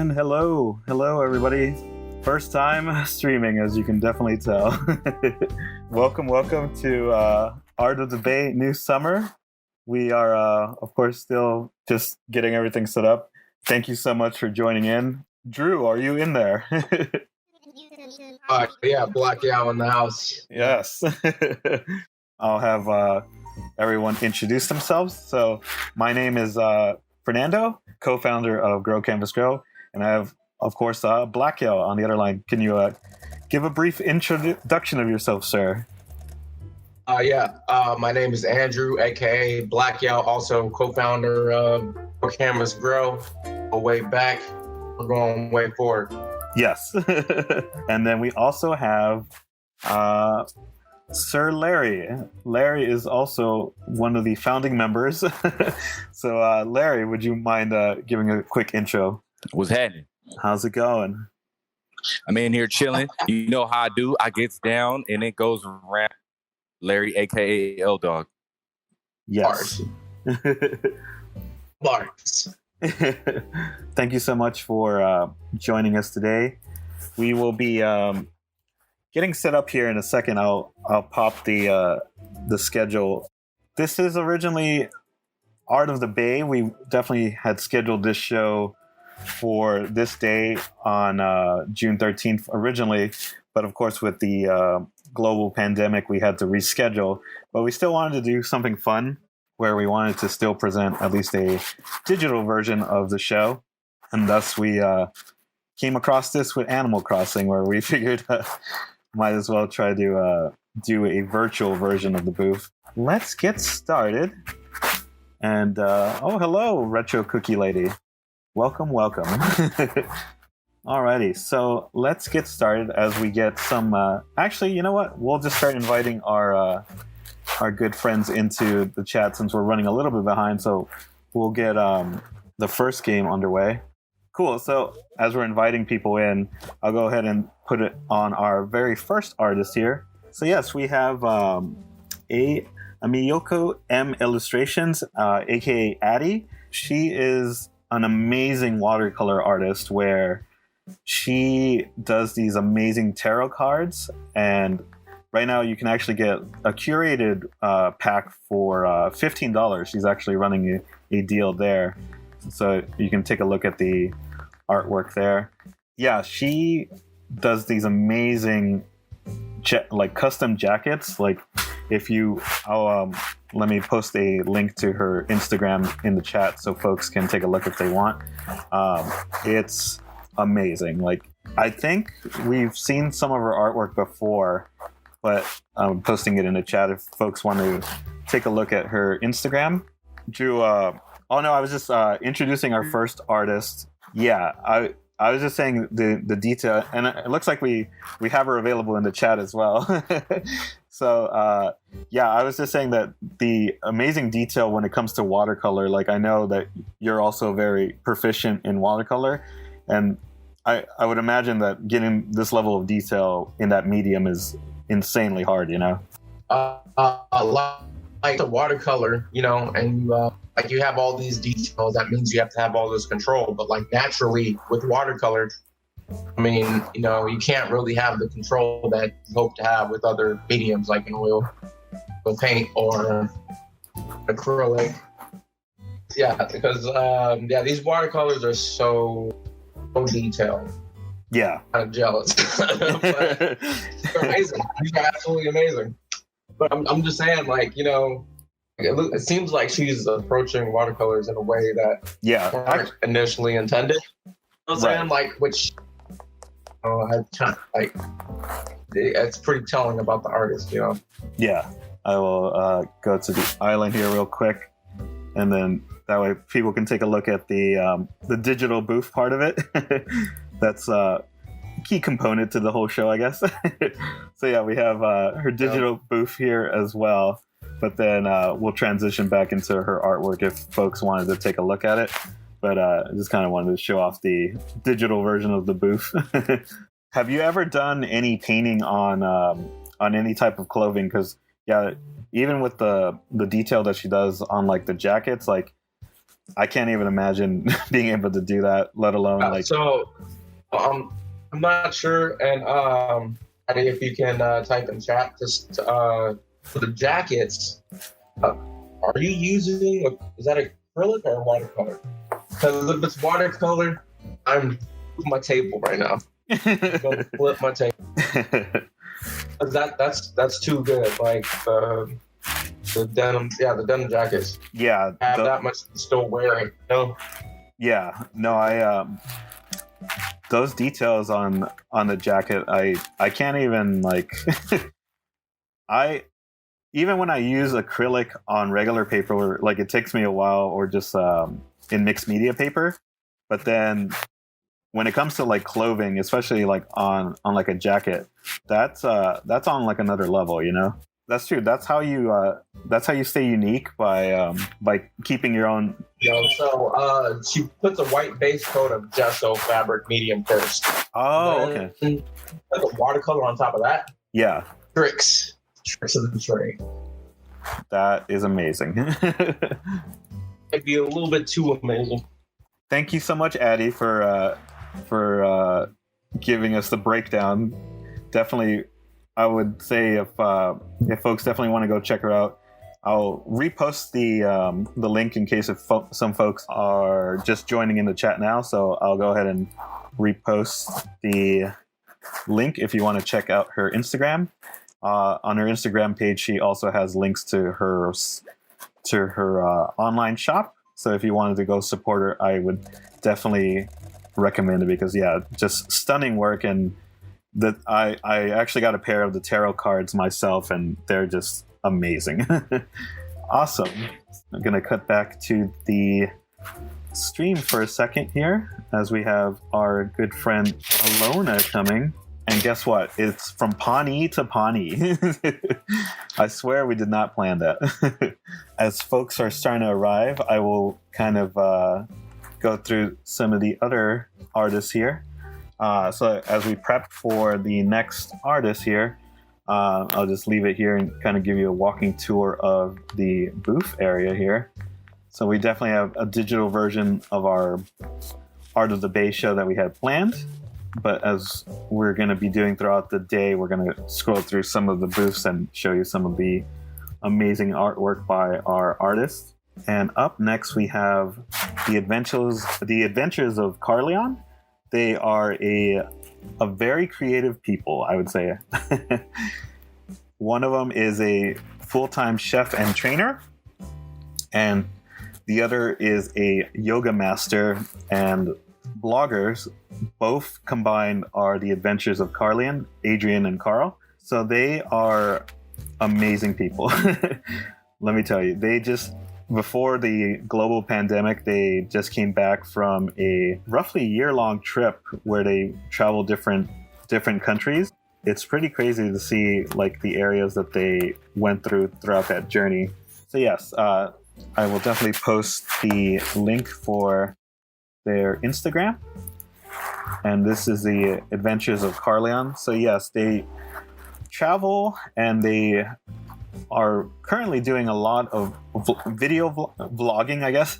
And hello everybody. First time streaming, as you can definitely tell. welcome to Art of the Bay New Summer. We are, of course, still just getting everything set up. Thank you so much for joining in. Drew, are you in there? Yeah, blacquiao in the house. Yes. I'll have everyone introduce themselves. So my name is Fernando, co-founder of Grow Canvas Grow, and I have, of course, blacquiao on the other line. Can you give a brief introduction of yourself, sir? My name is Andrew, aka blacquiao, also co-founder of Grow Canvas Grow. Way back, we're going way forward. Yes. And then we also have Sir Larry. Larry is also one of the founding members. So, Larry, would you mind giving a quick intro? What's happening? How's it going? I'm in here chilling. You know how I do. I gets down and it goes around. Larry, a.k.a. L-Dog. Yes. Bars. Thank you so much for joining us today. We will be getting set up here in a second. I'll pop the schedule. This is originally Art of the Bay. We definitely had scheduled this show for this day on June 13th originally, but of course with the global pandemic we had to reschedule. But we still wanted to do something fun where we wanted to still present at least a digital version of the show, and thus we came across this with Animal Crossing, where we figured might as well try to do a virtual version of the booth. Let's get started. And hello, Retro Cookie Lady. Welcome. Alrighty, so let's get started as we get some. Actually, you know what? We'll just start inviting our good friends into the chat since we're running a little bit behind. So we'll get the first game underway. Cool. So as we're inviting people in, I'll go ahead and put it on our very first artist here. So yes, we have a Miyako M Illustrations, aka Addie. She is an amazing watercolor artist where she does these amazing tarot cards, and right now you can actually get a curated pack for $15. She's actually running a deal there, so you can take a look at the artwork there. Yeah, she does these amazing custom jackets. Like if you, let me post a link to her Instagram in the chat so folks can take a look if they want. It's amazing. Like, I think we've seen some of her artwork before, but I'm posting it in the chat if folks want to take a look at her Instagram. Drew, I was just introducing our first artist. Yeah, I was just saying the detail, and it looks like we have her available in the chat as well. So, I was just saying that the amazing detail when it comes to watercolor, like I know that you're also very proficient in watercolor, and I would imagine that getting this level of detail in that medium is insanely hard, you know? Like the watercolor, you know, and you have all these details, that means you have to have all this control. But like naturally with watercolor, I mean, you know, you can't really have the control that you hope to have with other mediums like an oil paint or acrylic. Yeah, because these watercolors are so detailed. Yeah. I'm jealous. But they're amazing. These are absolutely amazing. But I'm just saying, like, you know, it seems like she's approaching watercolors in a way that weren't initially intended. You know what I'm saying? Like, which it's pretty telling about the artist, you know? Yeah. I will go to the island here real quick, and then that way people can take a look at the digital booth part of it. That's a key component to the whole show, I guess. So yeah, we have her digital booth here as well, but then we'll transition back into her artwork if folks wanted to take a look at it. But I just kind of wanted to show off the digital version of the booth. Have you ever done any painting on any type of clothing? Because even with the detail that she does on like the jackets, like I can't even imagine being able to do that, let alone like. So, I'm not sure, and if you can type in chat just for the jackets. Are you using is that acrylic or watercolor? Because if it's watercolor, I'm flipping my table right now. I'm gonna flip my table. That's too good. Like the denim, the denim jackets. Yeah, have that much to still wear it. You know? Yeah, no, I those details on the jacket, I can't even like. Even when I use acrylic on regular paper, like it takes me a while, or just in mixed media paper. But then when it comes to like clothing, especially like on like a jacket, that's on like another level, you know. That's true. That's how you stay unique by keeping your own. So she puts a white base coat of gesso fabric medium first. Oh, okay. Put the watercolor on top of that. Yeah. Tricks of the trade. That is amazing. It'd be a little bit too amazing. Thank you so much, Addie, for giving us the breakdown. Definitely, I would say if folks definitely want to go check her out, I'll repost the link in case some folks are just joining in the chat now. So I'll go ahead and repost the link if you want to check out her Instagram. On her Instagram page, she also has links to her online shop. So if you wanted to go support her, I would definitely recommend it, because just stunning work. And that I actually got a pair of the tarot cards myself, and they're just amazing. Awesome. I'm gonna cut back to the stream for a second here, as we have our good friend Alona coming. And guess what? It's from Pawnee to Pawnee. I swear we did not plan that. As folks are starting to arrive, I will kind of go through some of the other artists here. So as we prep for the next artist here, I'll just leave it here and kind of give you a walking tour of the booth area here. So we definitely have a digital version of our Art of the Bay show that we had planned. But as we're going to be doing throughout the day, we're going to scroll through some of the booths and show you some of the amazing artwork by our artists. And up next, we have the Adventures of Carlienne. They are a very creative people, I would say. One of them is a full-time chef and trainer, and the other is a yoga master and bloggers. Both combined are the Adventures of Carlienne, Adrian and Carl. So they are amazing people. Let me tell you, before the global pandemic, they just came back from a roughly year-long trip where they traveled different countries. It's pretty crazy to see like the areas that they went throughout that journey. So yes, I will definitely post the link for their Instagram. And this is the Adventures of Carlienne. So yes, they travel, and they are currently doing a lot of video vlogging, I guess,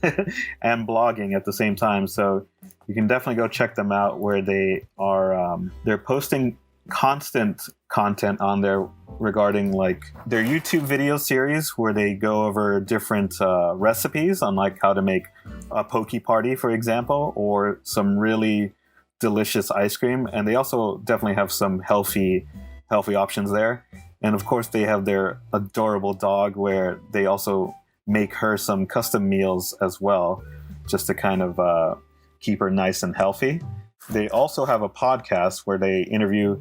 and blogging at the same time. So you can definitely go check them out, where they are they're posting constant content on there regarding like their YouTube video series, where they go over different recipes on like how to make a poke party, for example, or some really delicious ice cream. And they also definitely have some healthy options there. And of course, they have their adorable dog, where they also make her some custom meals as well, just to kind of keep her nice and healthy. They also have a podcast where they interview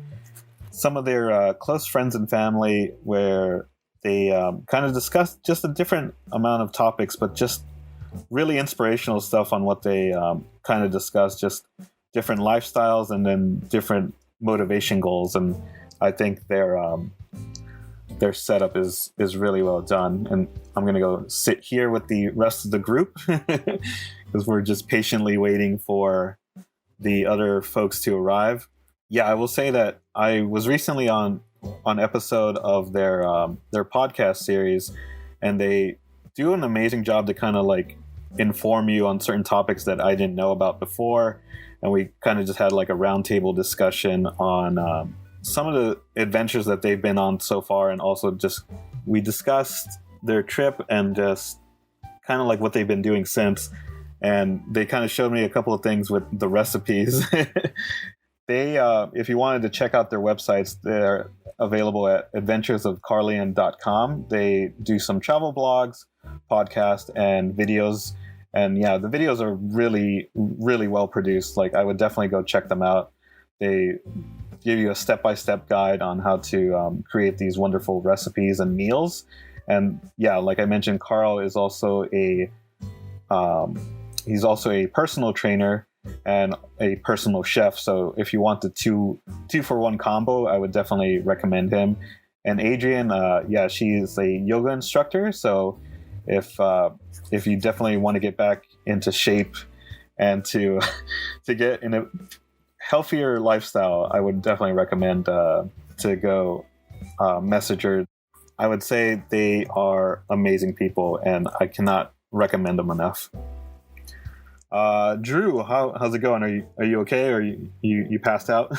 some of their close friends and family, where they kind of discuss just a different amount of topics, but just really inspirational stuff on what they kind of discuss, just different lifestyles and then different motivation goals. And I think their setup is really well done. And I'm going to go sit here with the rest of the group because we're just patiently waiting for the other folks to arrive. Yeah, I will say that I was recently on episode of their podcast series, and they do an amazing job to kind of like inform you on certain topics that I didn't know about before. And we kind of just had like a roundtable discussion on some of the adventures that they've been on so far. And also just we discussed their trip and just kind of like what they've been doing since. And they kind of showed me a couple of things with the recipes. They, if you wanted to check out their websites, they're available at adventuresofcarlienne.com. They do some travel blogs, podcasts, and videos. And yeah, the videos are really, really well produced. Like, I would definitely go check them out. They give you a step-by-step guide on how to create these wonderful recipes and meals. And yeah, like I mentioned, Carl is also he's also a personal trainer and a personal chef. So if you want the two for one combo, I would definitely recommend him. And Adrian, yeah, she's a yoga instructor. So if you definitely want to get back into shape and to get in a healthier lifestyle, I would definitely recommend to go message her. I would say they are amazing people, and I cannot recommend them enough. Drew, how's it going? Are you okay? Or you passed out?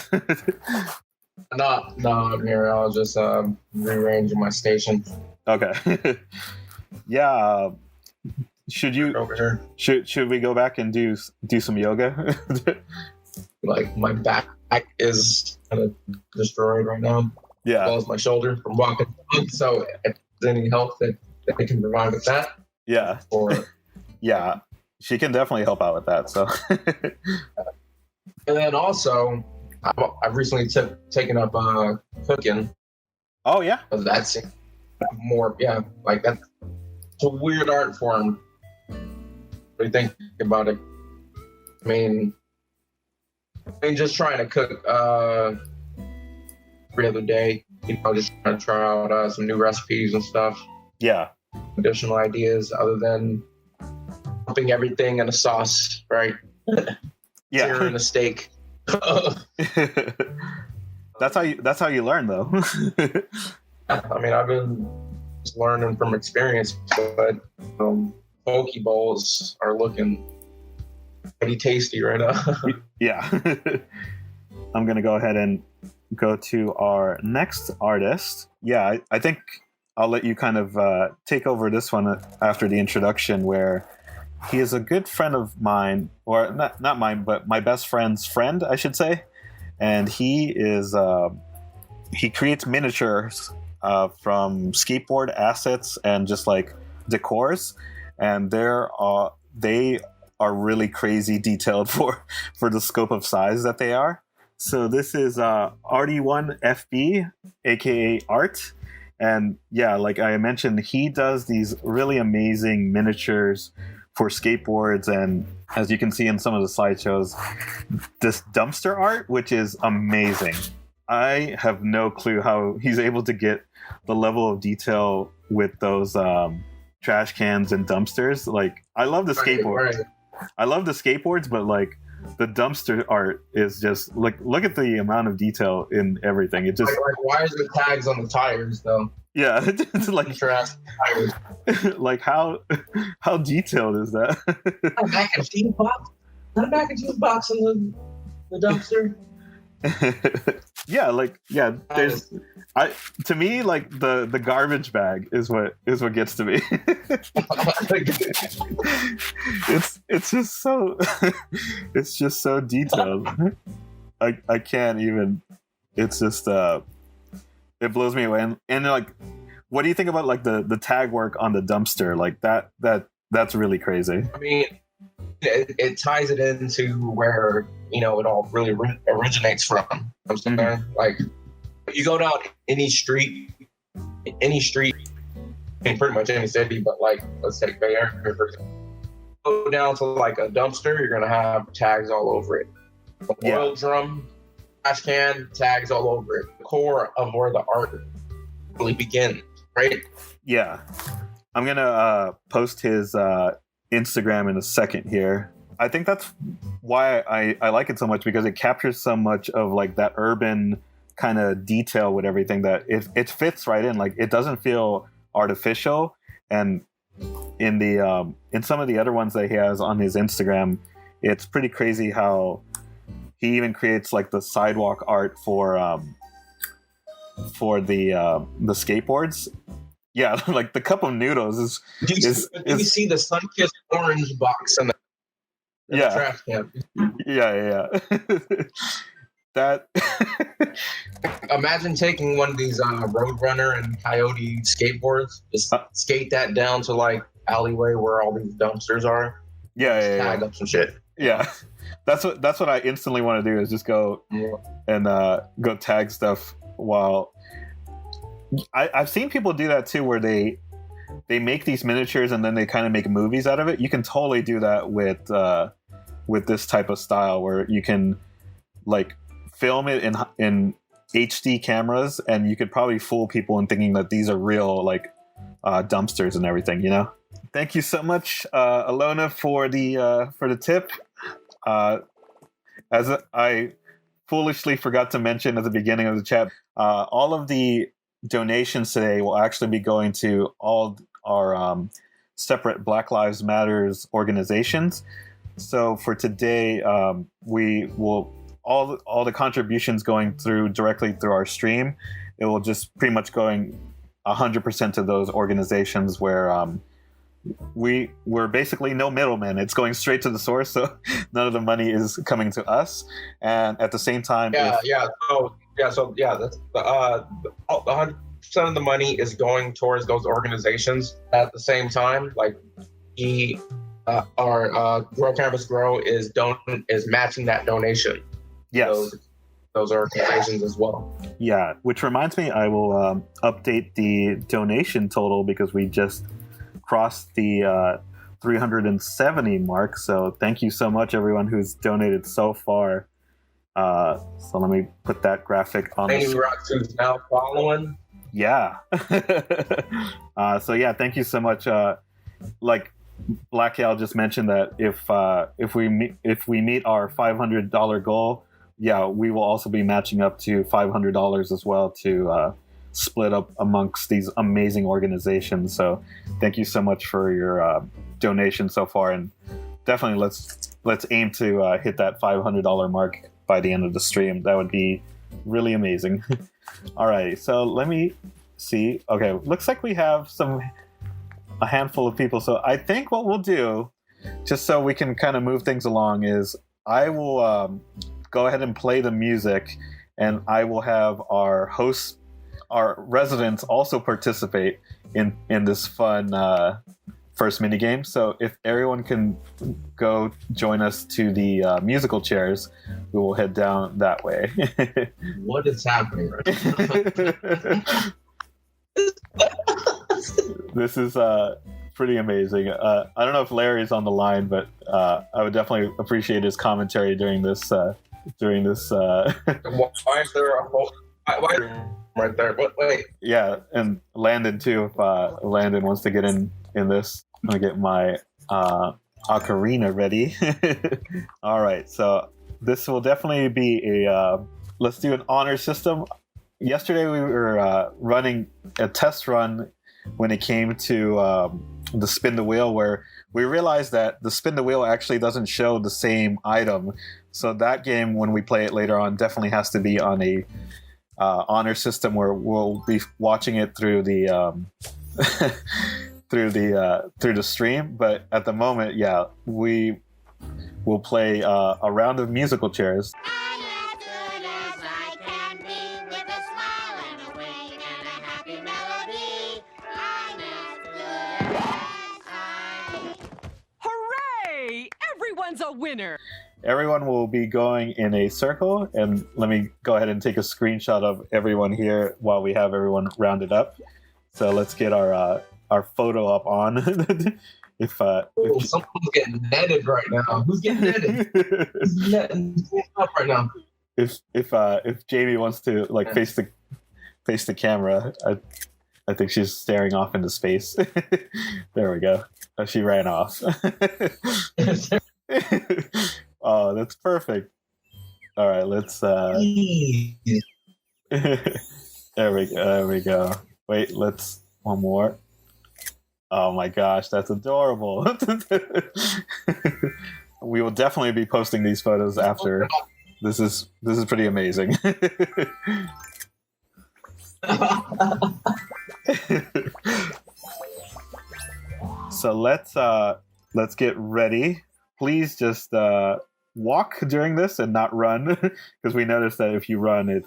No, I'm here. I was just rearranging my station. Okay. Yeah. Should we go back and do some yoga? Like, my back is kind of destroyed right now. Yeah. As well as my shoulder from walking. So if there's any help that they can provide with that. Yeah. Or yeah. She can definitely help out with that. So, and then also, I've recently taken up cooking. Oh yeah, that's more like that's a weird art form. What do you think about it? I mean, just trying to cook every other day. Just trying to try out some new recipes and stuff. Yeah, additional ideas other than dumping everything in a sauce, right? Yeah, searing a steak. That's how you learn, though. I mean, I've been just learning from experience, but poke bowls are looking pretty tasty right now. Yeah. I'm gonna go ahead and go to our next artist. Yeah, I think I'll let you kind of take over this one after the introduction, where he is a good friend of mine, or not mine, but my best friend's friend, I should say. And he creates miniatures from skateboard assets and just like decors. And they are really crazy detailed for the scope of size that they are. So this is RD1FB, aka Art. And yeah, like I mentioned, he does these really amazing miniatures for skateboards, and as you can see in some of the slideshows, this dumpster art, which is amazing. I have no clue how he's able to get the level of detail with those trash cans and dumpsters. Like, I love the skateboard. Right. I love the skateboards, but like the dumpster art is just look at the amount of detail in everything. It just like why is the tags on the tires though? Yeah, it's like trash tires. Like how detailed is that? A mac and cheese box? Not a mac and cheese box in the dumpster. There's to me, like the garbage bag is what gets to me. It's just so detailed. I can't even. It's just it blows me away. And like, what do you think about like the tag work on the dumpster? Like that's really crazy. I mean, it ties it into where it all really originates from. I'm saying, like, you go down any street, in pretty much any city, but like, let's take Bay Area for example. Go down to like a dumpster, you're gonna have tags all over it. The oil drum, trash can, tags all over it. The core of where the art really begins, right? Yeah. I'm gonna post his Instagram in a second here. I think that's why I like it so much, because it captures so much of like that urban kind of detail with everything, that it fits right in. Like, it doesn't feel artificial, and in some of the other ones that he has on his Instagram, it's pretty crazy how he even creates like the sidewalk art for the skateboards. Yeah, like the cup of noodles is. Do you see the sun-kissed orange box in the trash can? Yeah. That. Imagine taking one of these Roadrunner and Coyote skateboards, just skate that down to like alleyway where all these dumpsters are. Tag up some shit. Yeah, that's what I instantly want to do is just go and go tag stuff. While I've seen people do that too, where they make these miniatures and then they kind of make movies out of it. You can totally do that with this type of style, where you can like film it in HD cameras, and you could probably fool people in thinking that these are real like dumpsters and everything. You know. Thank you so much, Alona, for the tip. As I foolishly forgot to mention at the beginning of the chat, all of the donations today will actually be going to all our separate Black Lives Matters organizations. So for today, we will all the contributions going directly through our stream. It will just pretty much going 100% to those organizations where we're basically no middlemen. It's going straight to the source, so none of the money is coming to us. And at the same time, that's the 100% of the money is going towards those organizations. At the same time, like our Grow Canvas Grow is matching that donation. Yes. Those organizations as well. Yeah, which reminds me, I will update the donation total because we just crossed the 370 mark. So thank you so much, everyone who's donated so far. So let me put that graphic on. Thank you, Rox, who's now following. Yeah. So yeah, thank you so much. Like blacquiao just mentioned that if we meet our $500 goal, yeah, we will also be matching up to $500 as well to split up amongst these amazing organizations. So thank you so much for your donation so far, and definitely let's aim to hit that $500 mark by the end of the stream. That would be really amazing. All right, so let me see. Okay, looks like we have a handful of people. So I think what we'll do, just so we can kind of move things along, is I will go ahead and play the music, and I will have our hosts, our residents, also participate in this fun first mini game. So if everyone can go join us to the musical chairs, we will head down that way. What is happening right now? This is pretty amazing. I don't know if Larry's on the line, but I would definitely appreciate his commentary during this. Why is there a whole right there? Wait. Yeah, and Landon too. If Landon wants to get in this, I'm gonna get my ocarina ready. All right, so this will definitely be a. Let's do an honor system. Yesterday we were running a test run when it came to the spin the wheel, where we realized that the spin the wheel actually doesn't show the same item. So that game, when we play it later on, definitely has to be on a honor system where we'll be watching it through the through the stream. But at the moment, yeah, we will play a round of musical chairs. Everyone's a winner. Everyone will be going in a circle, and let me go ahead and take a screenshot of everyone here while we have everyone rounded up. So let's get our photo up on. if someone's getting netted right now. Who's getting netted? Who's netting up right now? If Jamie wants to face the camera, I think she's staring off into space. There we go. Oh, she ran off. Oh, that's perfect. All right, let's. There we go. Wait, let's one more. Oh my gosh, that's adorable. We will definitely be posting these photos after. This is pretty amazing. So let's get ready. Please just walk during this and not run, because we noticed that if you run, it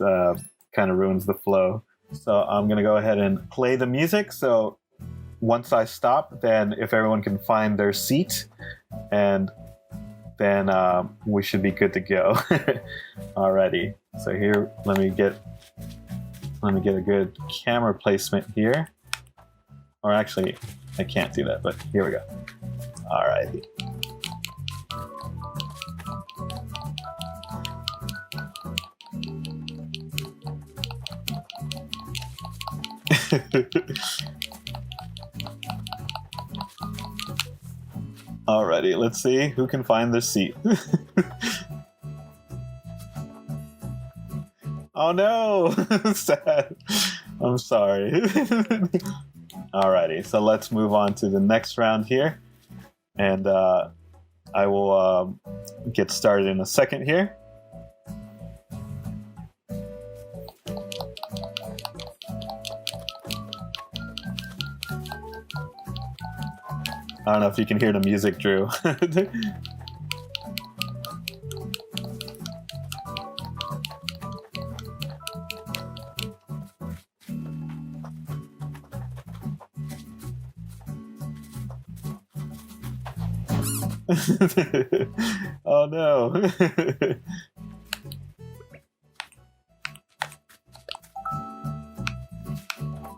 kind of ruins the flow. So I'm gonna go ahead and play the music. So once I stop, then if everyone can find their seat, and then we should be good to go. Alrighty. So here, let me get a good camera placement here. Or actually, I can't do that, but here we go. Alrighty. Alrighty, let's see who can find their seat. Oh no! Sad. I'm sorry. Alrighty, so let's move on to the next round here. And I will get started in a second here. I don't know if you can hear the music, Drew. Oh no.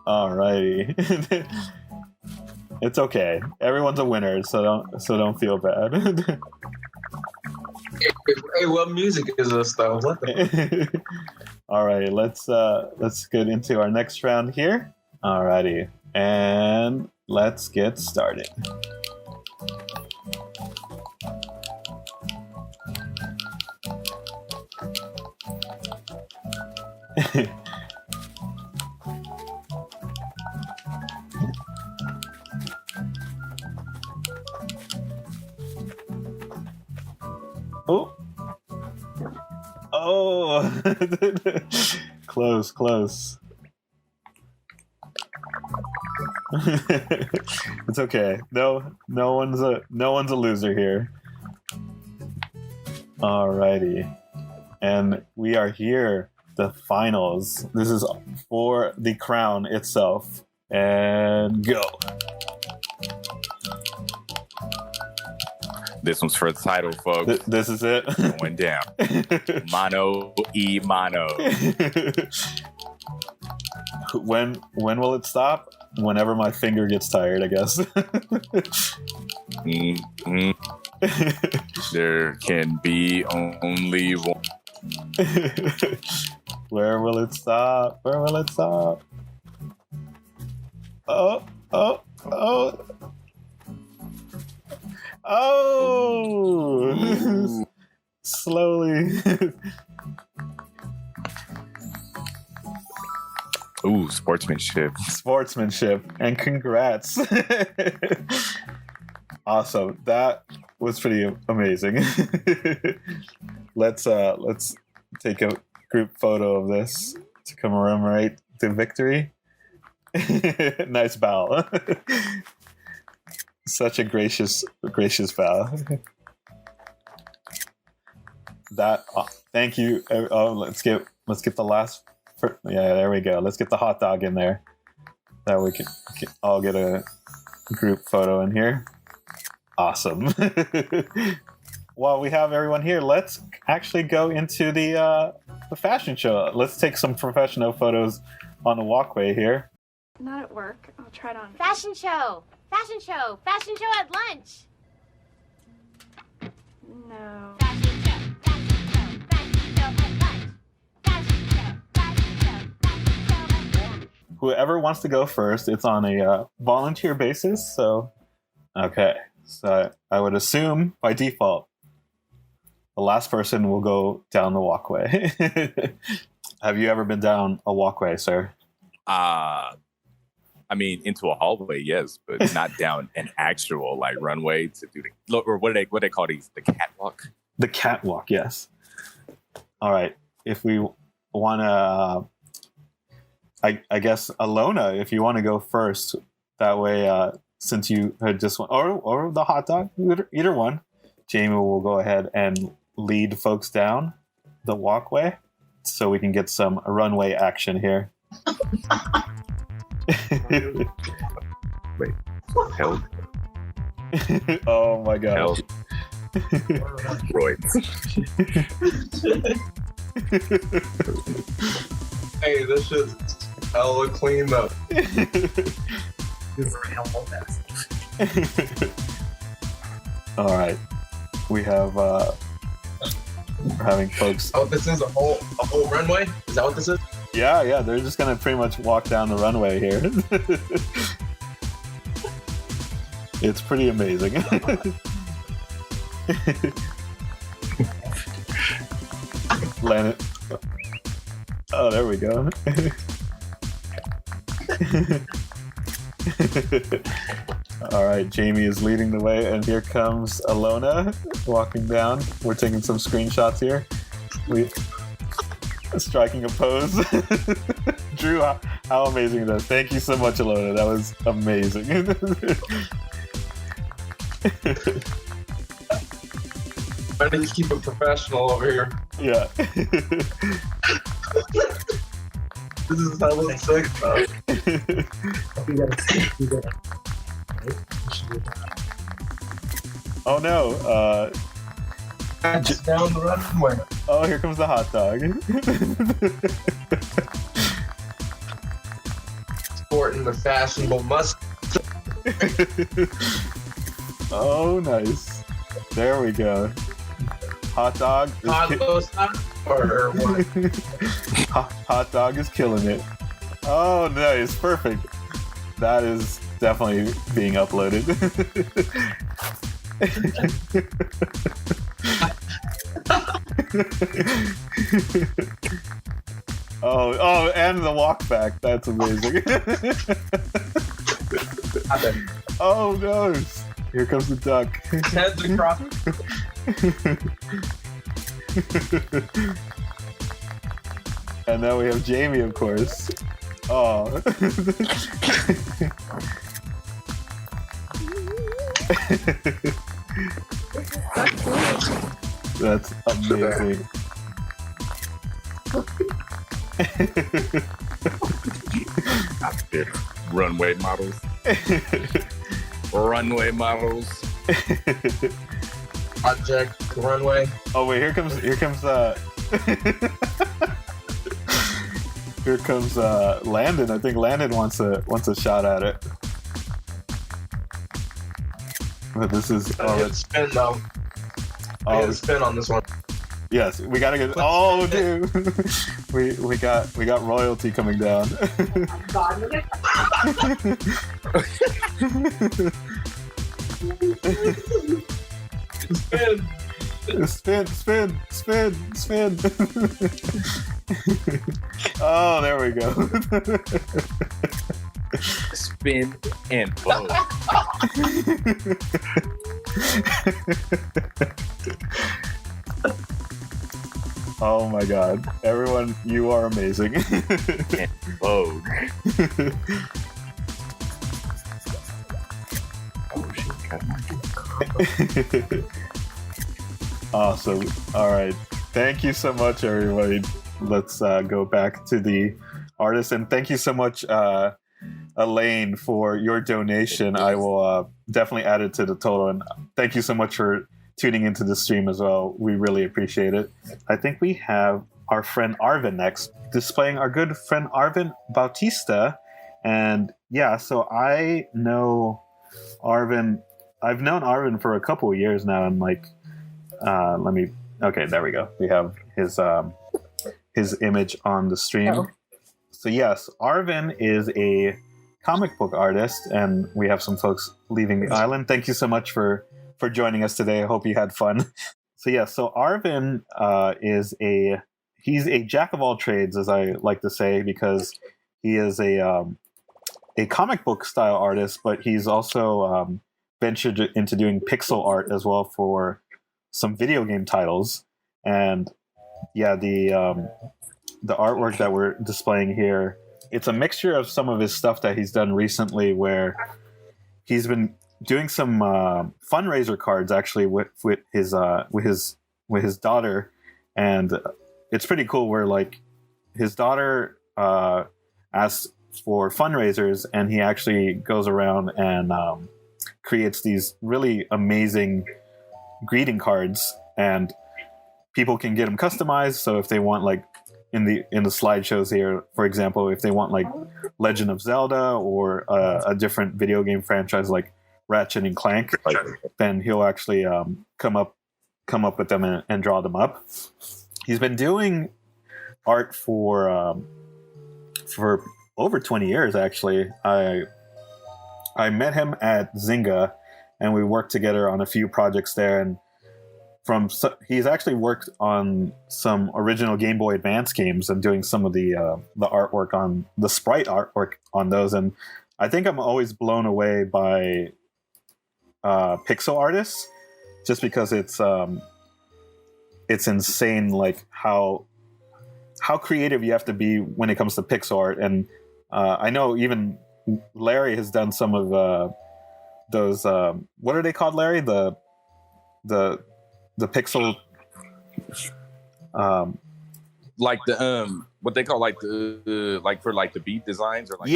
Alrighty. It's okay. Everyone's a winner, so don't feel bad. Hey, what music is this though? What the? All right, let's get into our next round here. Alrighty, and let's get started. Oh. Close. It's okay. No one's a loser here. Alrighty. And we are here, the finals. This is for the crown itself. And go. This one's for the title, folks. This is it. Going down. Mano y mano. When will it stop? Whenever my finger gets tired, I guess. Mm-hmm. There can be only one. Where will it stop? Where will it stop? Oh. Slowly. Ooh, sportsmanship. And congrats. Awesome. That was pretty amazing. Let's take a group photo of this to commemorate the victory. Nice bow. Such a gracious bow. Thank you. Let's get the last. Yeah, there we go. Let's get the hot dog in there. That we can all get a group photo in here. Awesome. While we have everyone here, let's actually go into the fashion show. Let's take some professional photos on the walkway here. Not at work. I'll try it on. Fashion show at lunch. No. Fashion show at lunch. Fashion show at lunch. Whoever wants to go first, it's on a volunteer basis. So, okay. So I would assume by default, the last person will go down the walkway. Have you ever been down a walkway, sir? I mean, into a hallway, yes, but not down an actual like runway to do the or what do they call these? The catwalk. The catwalk, yes. All right. If we want to, I guess Alona, if you want to go first, that way, since you had just went, or the hot dog, either one. Jamie will go ahead and lead folks down the walkway so we can get some runway action here. Wait, held. Oh my god. Held. Right. Hey, this shit's hella cleaned up. All right, we have we're having folks. Oh, this is a whole runway? Is that what this is? Yeah, they're just gonna pretty much walk down the runway here. It's pretty amazing. Land it. Oh, there we go. All right, Jamie is leading the way, and here comes Alona walking down. We're taking some screenshots here. We striking a pose. Drew, how amazing is that? Thank you so much, Alona. That was amazing. I need to keep it professional over here. Yeah. This is hella sick, though. Oh no. Just down the runway. Oh, here comes the hot dog. Sporting the fashionable mustache. Oh, nice. There we go. Hot dog. Or what? Hot dog is killing it. Oh, nice. Perfect. That is definitely being uploaded. Oh, and the walk back. That's amazing. Oh, no. Here comes the duck. Heads across. And then we have Jamie, of course. Oh. That's amazing. Runway models. Runway models. Project runway. Oh wait, here comes here comes Landon. I think Landon wants a shot at it. But this is Spin though. Oh, Spin on this one. yes, we gotta get. Oh, dude, we got royalty coming down. Spin. Oh, there we go. Spin and blow. Oh my god. Everyone, you are amazing. And Vogue. Oh shit, got my Awesome. All right. Thank you so much, everybody. Let's go back to the artist. And thank you so much, Elaine, for your donation. I will definitely add it to the total. And thank you so much for tuning into the stream as well. We really appreciate it. I think we have our friend Arvin next, displaying our good friend Arvin Bautista. And yeah, so I know Arvin. I've known Arvin for a couple of years now, and like, okay, there we go. We have his image on the stream. Oh. So yes, Arvin is a comic book artist, and we have some folks leaving the island. Thank you so much for joining us today. I hope you had fun. So yeah, so Arvin he's a jack of all trades, as I like to say, because he is a comic book style artist, but he's also ventured into doing pixel art as well for some video game titles. And yeah, the artwork that we're displaying here, it's a mixture of some of his stuff that he's done recently, where he's been doing some fundraiser cards actually with his daughter, and it's pretty cool. Where like his daughter asks for fundraisers, and he actually goes around and creates these really amazing greeting cards, and people can get them customized. So if they want, like in the slideshows here, for example, if they want like Legend of Zelda or a different video game franchise like Ratchet and Clank, then he'll actually come up with them and draw them up. He's been doing art for over 20 years, actually. I met him at Zynga, and we worked together on a few projects there. And he's actually worked on some original Game Boy Advance games and doing some of the artwork on the sprite artwork on those. And I think I'm always blown away by pixel artists, just because it's insane, like how creative you have to be when it comes to pixel art. And I know even Larry has done some of those. What are they called, Larry? The pixel. Like the what they call like the like for like the bead designs, or like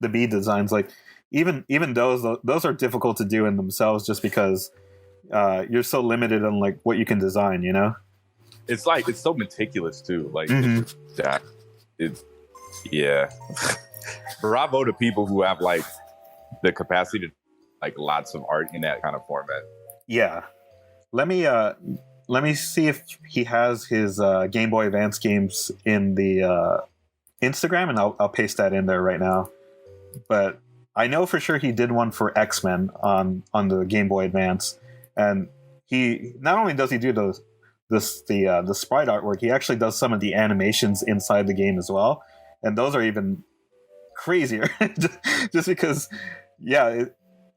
the bead designs. Like even those are difficult to do in themselves, just because you're so limited on like what you can design, you know. It's like it's so meticulous too. Like yeah. Bravo to people who have like the capacity to like lots of art in that kind of format. Yeah. Let me see if he has his Game Boy Advance games in the Instagram, and I'll paste that in there right now. But I know for sure he did one for X-Men on the Game Boy Advance, and he not only does he do the sprite artwork, he actually does some of the animations inside the game as well, and those are even crazier. just because, yeah.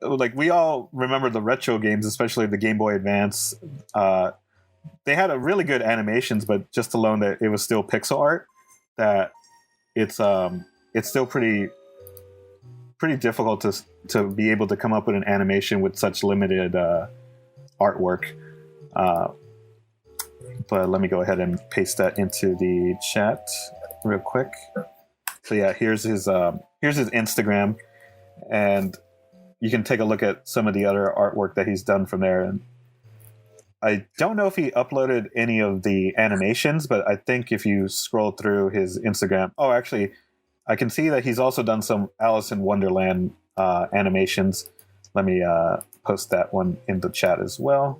Like we all remember the retro games, especially the Game Boy Advance. They had a really good animations, but just alone that it was still pixel art. That it's still pretty difficult to be able to come up with an animation with such limited artwork. But let me go ahead and paste that into the chat real quick. So yeah, here's his Instagram, and you can take a look at some of the other artwork that he's done from there. And I don't know if he uploaded any of the animations, but I think if you scroll through his Instagram... Oh, actually, I can see that he's also done some Alice in Wonderland animations. Let me post that one in the chat as well.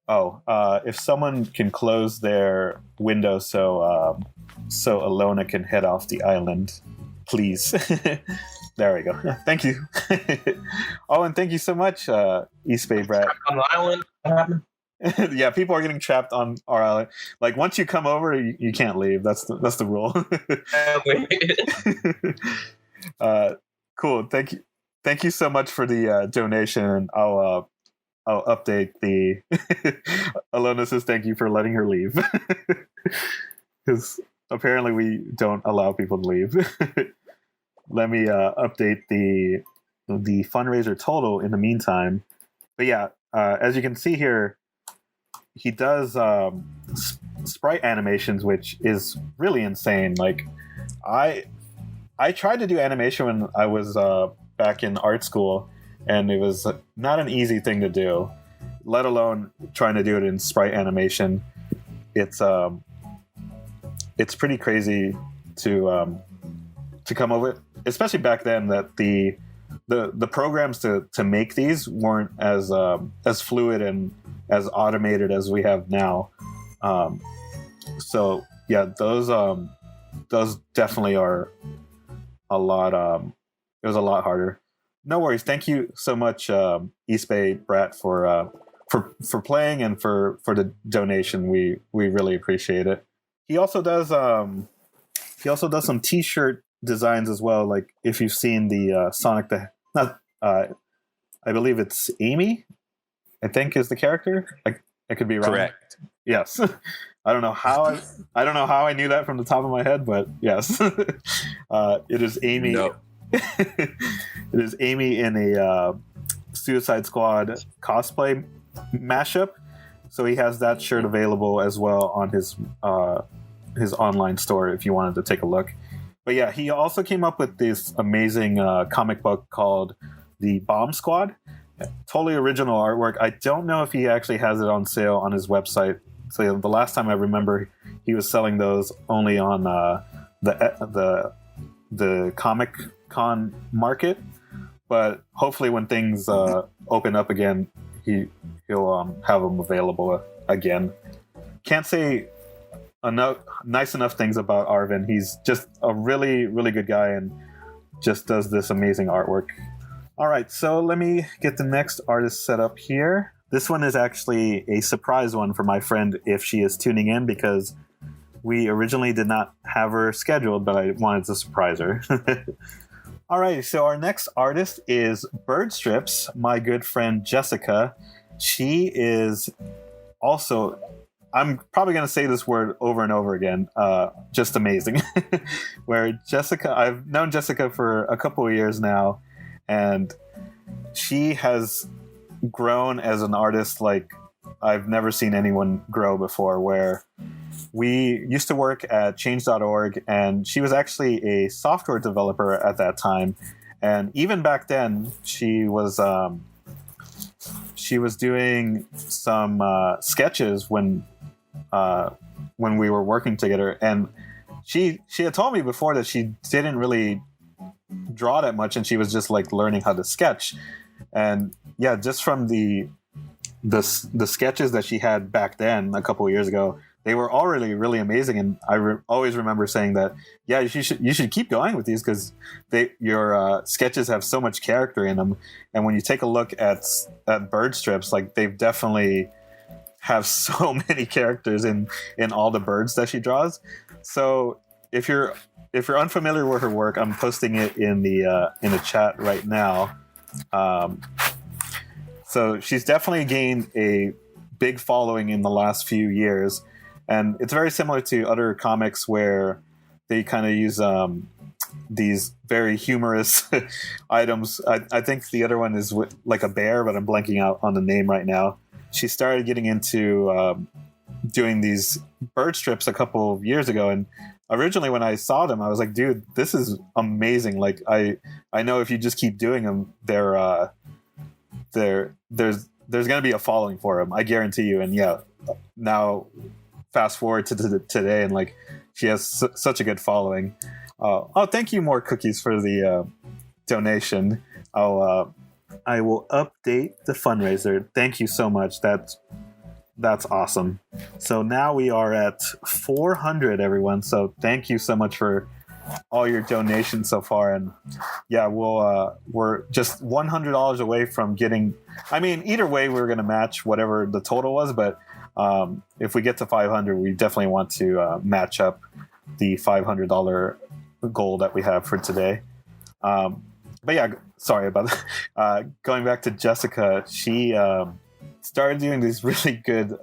Oh, if someone can close their window so Alona can head off the island, please. There we go. Thank you. Oh, and thank you so much, East Bay Brad. On the island, what happened? Yeah, people are getting trapped on our island. Like once you come over, you can't leave. That's the rule. Cool. Thank you so much for the donation. I'll update the. Alona says thank you for letting her leave, because apparently we don't allow people to leave. Let me update the fundraiser total in the meantime. But yeah, as you can see here, he does sprite animations, which is really insane. Like I tried to do animation when I was back in art school, and it was not an easy thing to do, let alone trying to do it in sprite animation. It's pretty crazy to come up with, especially back then, that the programs to make these weren't as fluid and as automated as we have now. So yeah, those definitely are a lot. It was a lot harder. No worries. Thank you so much, East Bay Brat, for playing and for the donation. We really appreciate it. He also does some T-shirt designs as well. Like if you've seen the Sonic the not, I believe it's Amy. I think is the character. I could be wrong. Correct. Yes. I don't know how I knew that from the top of my head, but yes, it is Amy. No. It is Amy in a Suicide Squad cosplay mashup. So he has that shirt available as well on his online store if you wanted to take a look. But yeah, he also came up with this amazing comic book called The Bomb Squad. Totally original artwork. I don't know if he actually has it on sale on his website. So the last time I remember, he was selling those only on the Comic Con market. But hopefully, when things open up again, he'll have them available again. Can't say nice enough things about Arvin. He's just a really, really good guy and just does this amazing artwork. All right, so let me get the next artist set up here. This one is actually a surprise one for my friend if she is tuning in, because we originally did not have her scheduled, but I wanted to surprise her. All right, so our next artist is Birdstrips, my good friend Jessica. She is also, I'm probably going to say this word over and over again, just amazing. Where Jessica, I've known Jessica for a couple of years now, and she has grown as an artist like I've never seen anyone grow before, where we used to work at change.org, and she was actually a software developer at that time. And even back then, she was doing some sketches when we were working together. And she had told me before that she didn't really draw that much, and she was just like learning how to sketch. And yeah, just from the sketches that she had back then a couple of years ago, they were already really amazing. And I always remember saying that, yeah, you should keep going with these, because your sketches have so much character in them. And when you take a look at Birdstrips, like they've definitely have so many characters in all the birds that she draws. So if you're unfamiliar with her work, I'm posting it in the chat right now. So she's definitely gained a big following in the last few years, and it's very similar to other comics where they kind of use these very humorous items. I think the other one is like a bear, but I'm blanking out on the name right now. She started getting into doing these bird strips a couple of years ago, and originally when I saw them, I was like, dude, this is amazing. Like I know if you just keep doing them, there's going to be a following for them. I guarantee you. And yeah, now fast forward to today, and like she has such a good following. Thank you, More Cookies, for the donation. I will update the fundraiser. Thank you so much. That's awesome. So now we are at 400, everyone. So thank you so much for all your donations so far. And yeah, we're just $100 away from getting, I mean, either way, we're going to match whatever the total was. But if we get to 500, we definitely want to match up the $500 goal that we have for today. But yeah, sorry about that. Going back to Jessica, she started doing these really good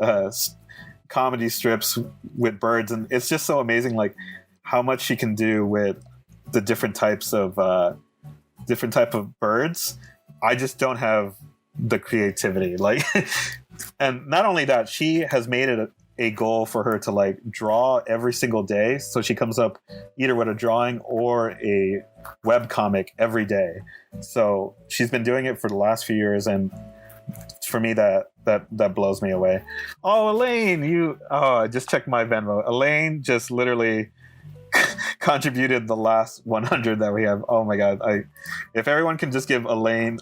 comedy strips with birds, and it's just so amazing, like how much she can do with the different type of birds. I just don't have the creativity, like. And not only that, she has made it a goal for her to like draw every single day. So she comes up either with a drawing or a web comic every day. So she's been doing it for the last few years, and for me that blows me away. Oh, Elaine, I just checked my Venmo. Elaine just literally contributed the last 100 that we have. Oh my god! If everyone can just give Elaine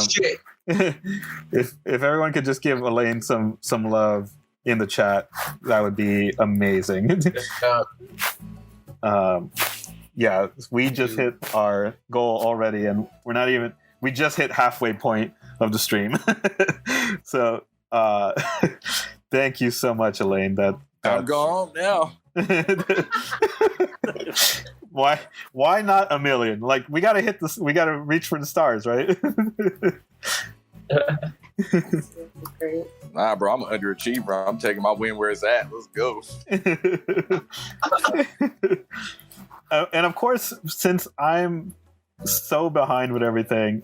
shit. if everyone could just give Elaine some love in the chat, that would be amazing. Yeah, we just hit our goal already, and we just hit halfway point of the stream. So thank you so much, Elaine. I'm going home now. Why not 1 million? Like, we gotta hit this. We gotta reach for the stars, right? Great. Nah, bro, I'm an underachiever. I'm taking my win where it's at. Let's go. And of course, since I'm so behind with everything,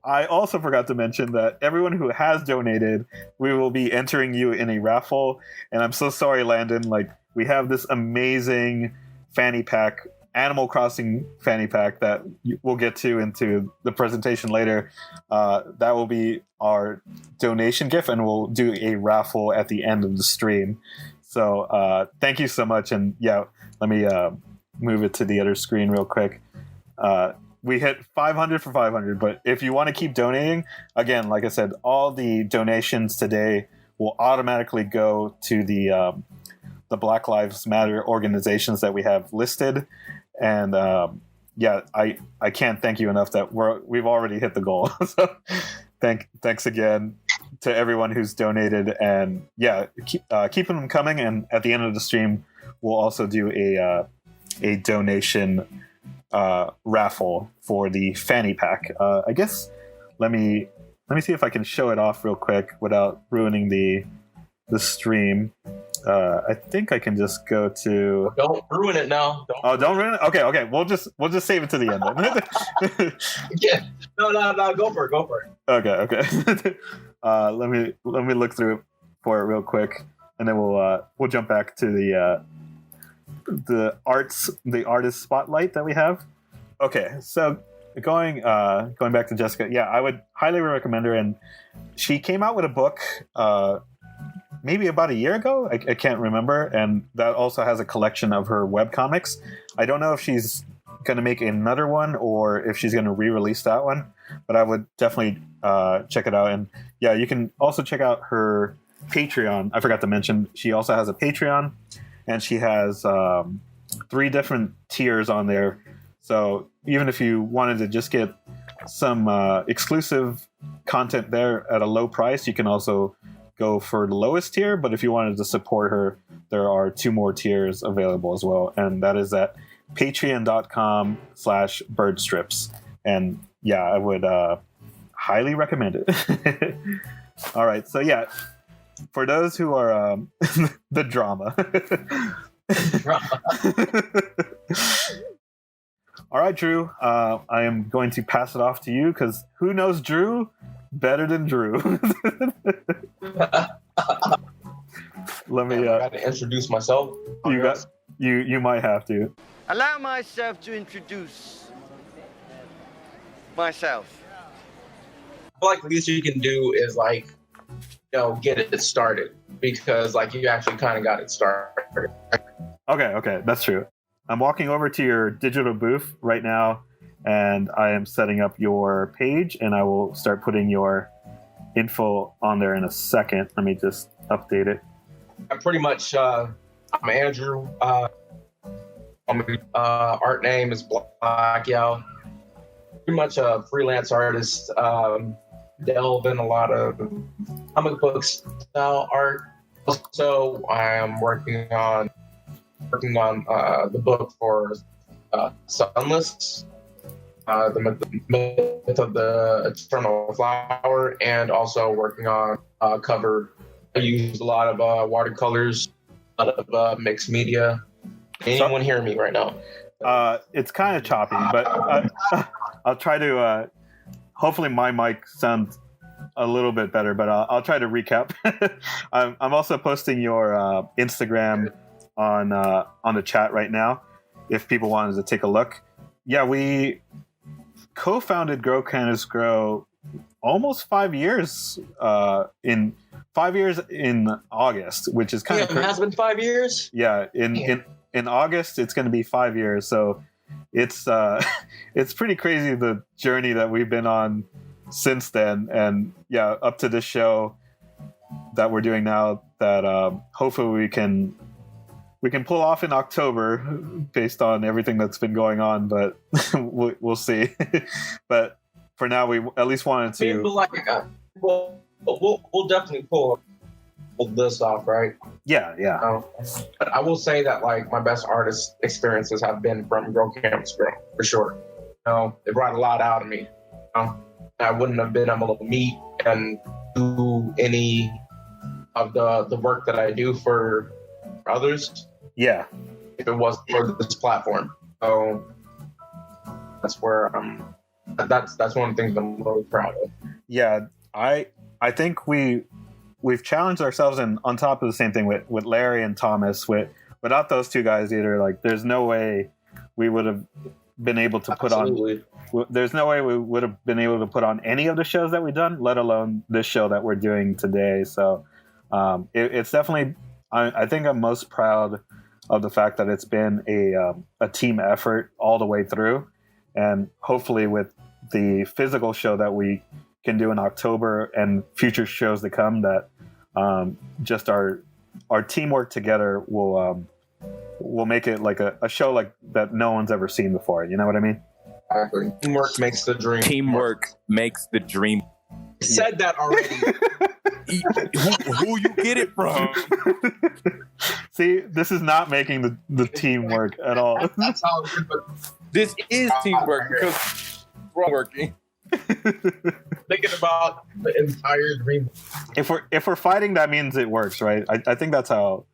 I also forgot to mention that everyone who has donated, we will be entering you in a raffle. And I'm so sorry, Landon. Like, we have this amazing fanny pack, Animal Crossing fanny pack that we'll get to into the presentation later. That will be our donation gift, and we'll do a raffle at the end of the stream. So thank you so much. And yeah, let me move it to the other screen real quick. We hit 500 for 500, but if you want to keep donating, again, like I said, all the donations today will automatically go to the Black Lives Matter organizations that we have listed. And yeah, I can't thank you enough that we've already hit the goal. So thanks again to everyone who's donated, and yeah, keeping them coming. And at the end of the stream, we'll also do a donation raffle for the fanny pack. I guess let me see if I can show it off real quick without ruining the stream. I think I can just go to. Don't ruin it now. Don't ruin it. Okay. We'll just save it to the end then. Yeah. No. Go for it. Okay. Let me look through it for it real quick, and then we'll jump back to the artist spotlight that we have. Okay, so going back to Jessica, yeah, I would highly recommend her. And she came out with a book maybe about a year ago. I can't remember, and that also has a collection of her webcomics. I don't know if she's going to make another one or if she's going to re-release that one, but I would definitely check it out. And yeah, you can also check out her Patreon. I forgot to mention, she also has a Patreon, and she has 3 different tiers on there. So even if you wanted to just get some exclusive content there at a low price, you can also go for the lowest tier. But if you wanted to support her, there are 2 more tiers available as well, and that is at patreon.com/birdstrips. And yeah, I would highly recommend it. All right, so yeah, for those who are the drama. All right, Drew, I am going to pass it off to you, because who knows Drew better than Drew? Let me. I got to introduce myself. You might have to. Allow myself to introduce myself. I feel like the least you can do is get it started, because you actually kind of got it started. Okay, that's true. I'm walking over to your digital booth right now, and I am setting up your page, and I will start putting your info on there in a second. Let me just update it. I'm pretty much, I'm Andrew. Art name is blacquiao. Pretty much a freelance artist. Delve in a lot of comic book style art. Also, I am working on the book for Sunless, the myth of the eternal flower, and also working on cover. I use a lot of watercolors, a lot of mixed media. Can anyone hear me right now? It's kind of choppy, but I'll try to. Hopefully, my mic sounds a little bit better, but I'll try to recap. I'm also posting your Instagram on the chat right now, if people wanted to take a look. Yeah, we co-founded Grow Canvas Grow almost 5 years in August, which is kind of it has been 5 years. Yeah, in August it's going to be 5 years, so it's pretty crazy, the journey that we've been on since then. And yeah, up to this show that we're doing now, that hopefully we can pull off in October based on everything that's been going on, but we'll see. But for now, we at least wanted to. We'll definitely pull pulled this off, right? Yeah, yeah. But I will say that like my best artist experiences have been from Girl Camps, bro, for sure. They brought a lot out of me. I wouldn't have been able to meet and do any of the work that I do for others. Yeah. If it wasn't for this platform. So that's where that's one of the things I'm really proud of. Yeah, I think we've challenged ourselves, and on top of the same thing with Larry and Thomas. Without those two guys either, like there's no way we would have been able to put Absolutely. on. There's no way we would have been able to put on any of the shows that we've done, let alone this show that we're doing today. So it's definitely. I think I'm most proud of the fact that it's been a team effort all the way through, and hopefully with the physical show that we can do in October and future shows to come, that just our teamwork together will make it like a show like that no one's ever seen before. You know what I mean? Exactly. Teamwork makes the dream. Teamwork makes the dream. I said that already. Who you get it from? See, this is not making the teamwork at all. That's how it is, but This is teamwork because we're working. thinking about the entire dream. If we're fighting, that means it works, right? I think that's how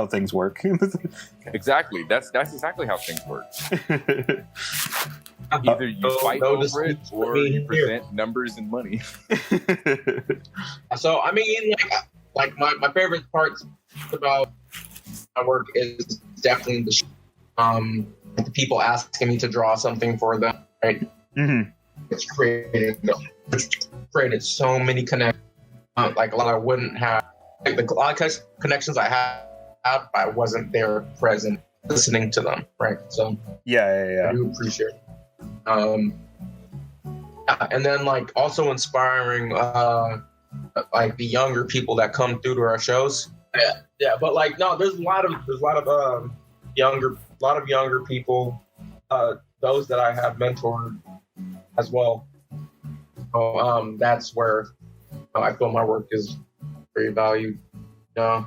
things work. Exactly. That's exactly how things work. Either you fight over it or you present numbers and money. So I mean, like my favorite parts about my work is definitely the people asking me to draw something for them. Right? Mm-hmm. It's created so many connections. Like a lot I wouldn't have. Like a lot of connections I have, I wasn't there present listening to them. Right. So Yeah. I do appreciate it. And then like also inspiring like the younger people that come through to our shows. Yeah, but like no, there's a lot of younger people, those that I have mentored as well. So that's where I feel my work is very valued. Yeah.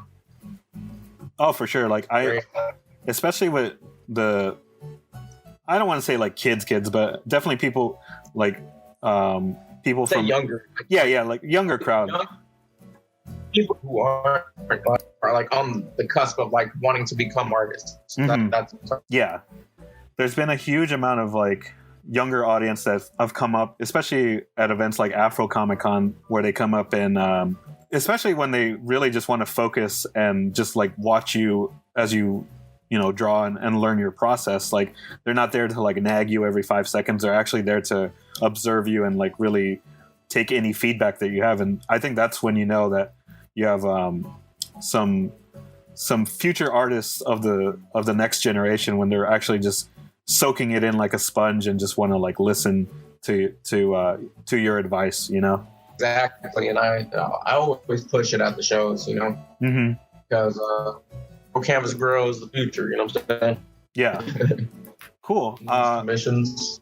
Oh, for sure. Like especially with I don't want to say like kids, but definitely people like people from younger. Like younger crowd. People who are like on the cusp of like wanting to become artists. Mm-hmm. That's yeah. There's been a huge amount of like younger audience that have come up, especially at events like Afro Comic Con, where they come up and especially when they really just want to focus and just like watch you as you draw and learn your process. Like they're not there to like nag you every 5 seconds. They're actually there to observe you and like really take any feedback that you have. And I think that's when you know that you have some future artists of the next generation, when they're actually just soaking it in like a sponge and just want to like listen to your advice. Exactly. And I always push it at the shows. Mm-hmm. Because canvas grows the future, you know what I'm saying? Yeah. Cool. Commissions.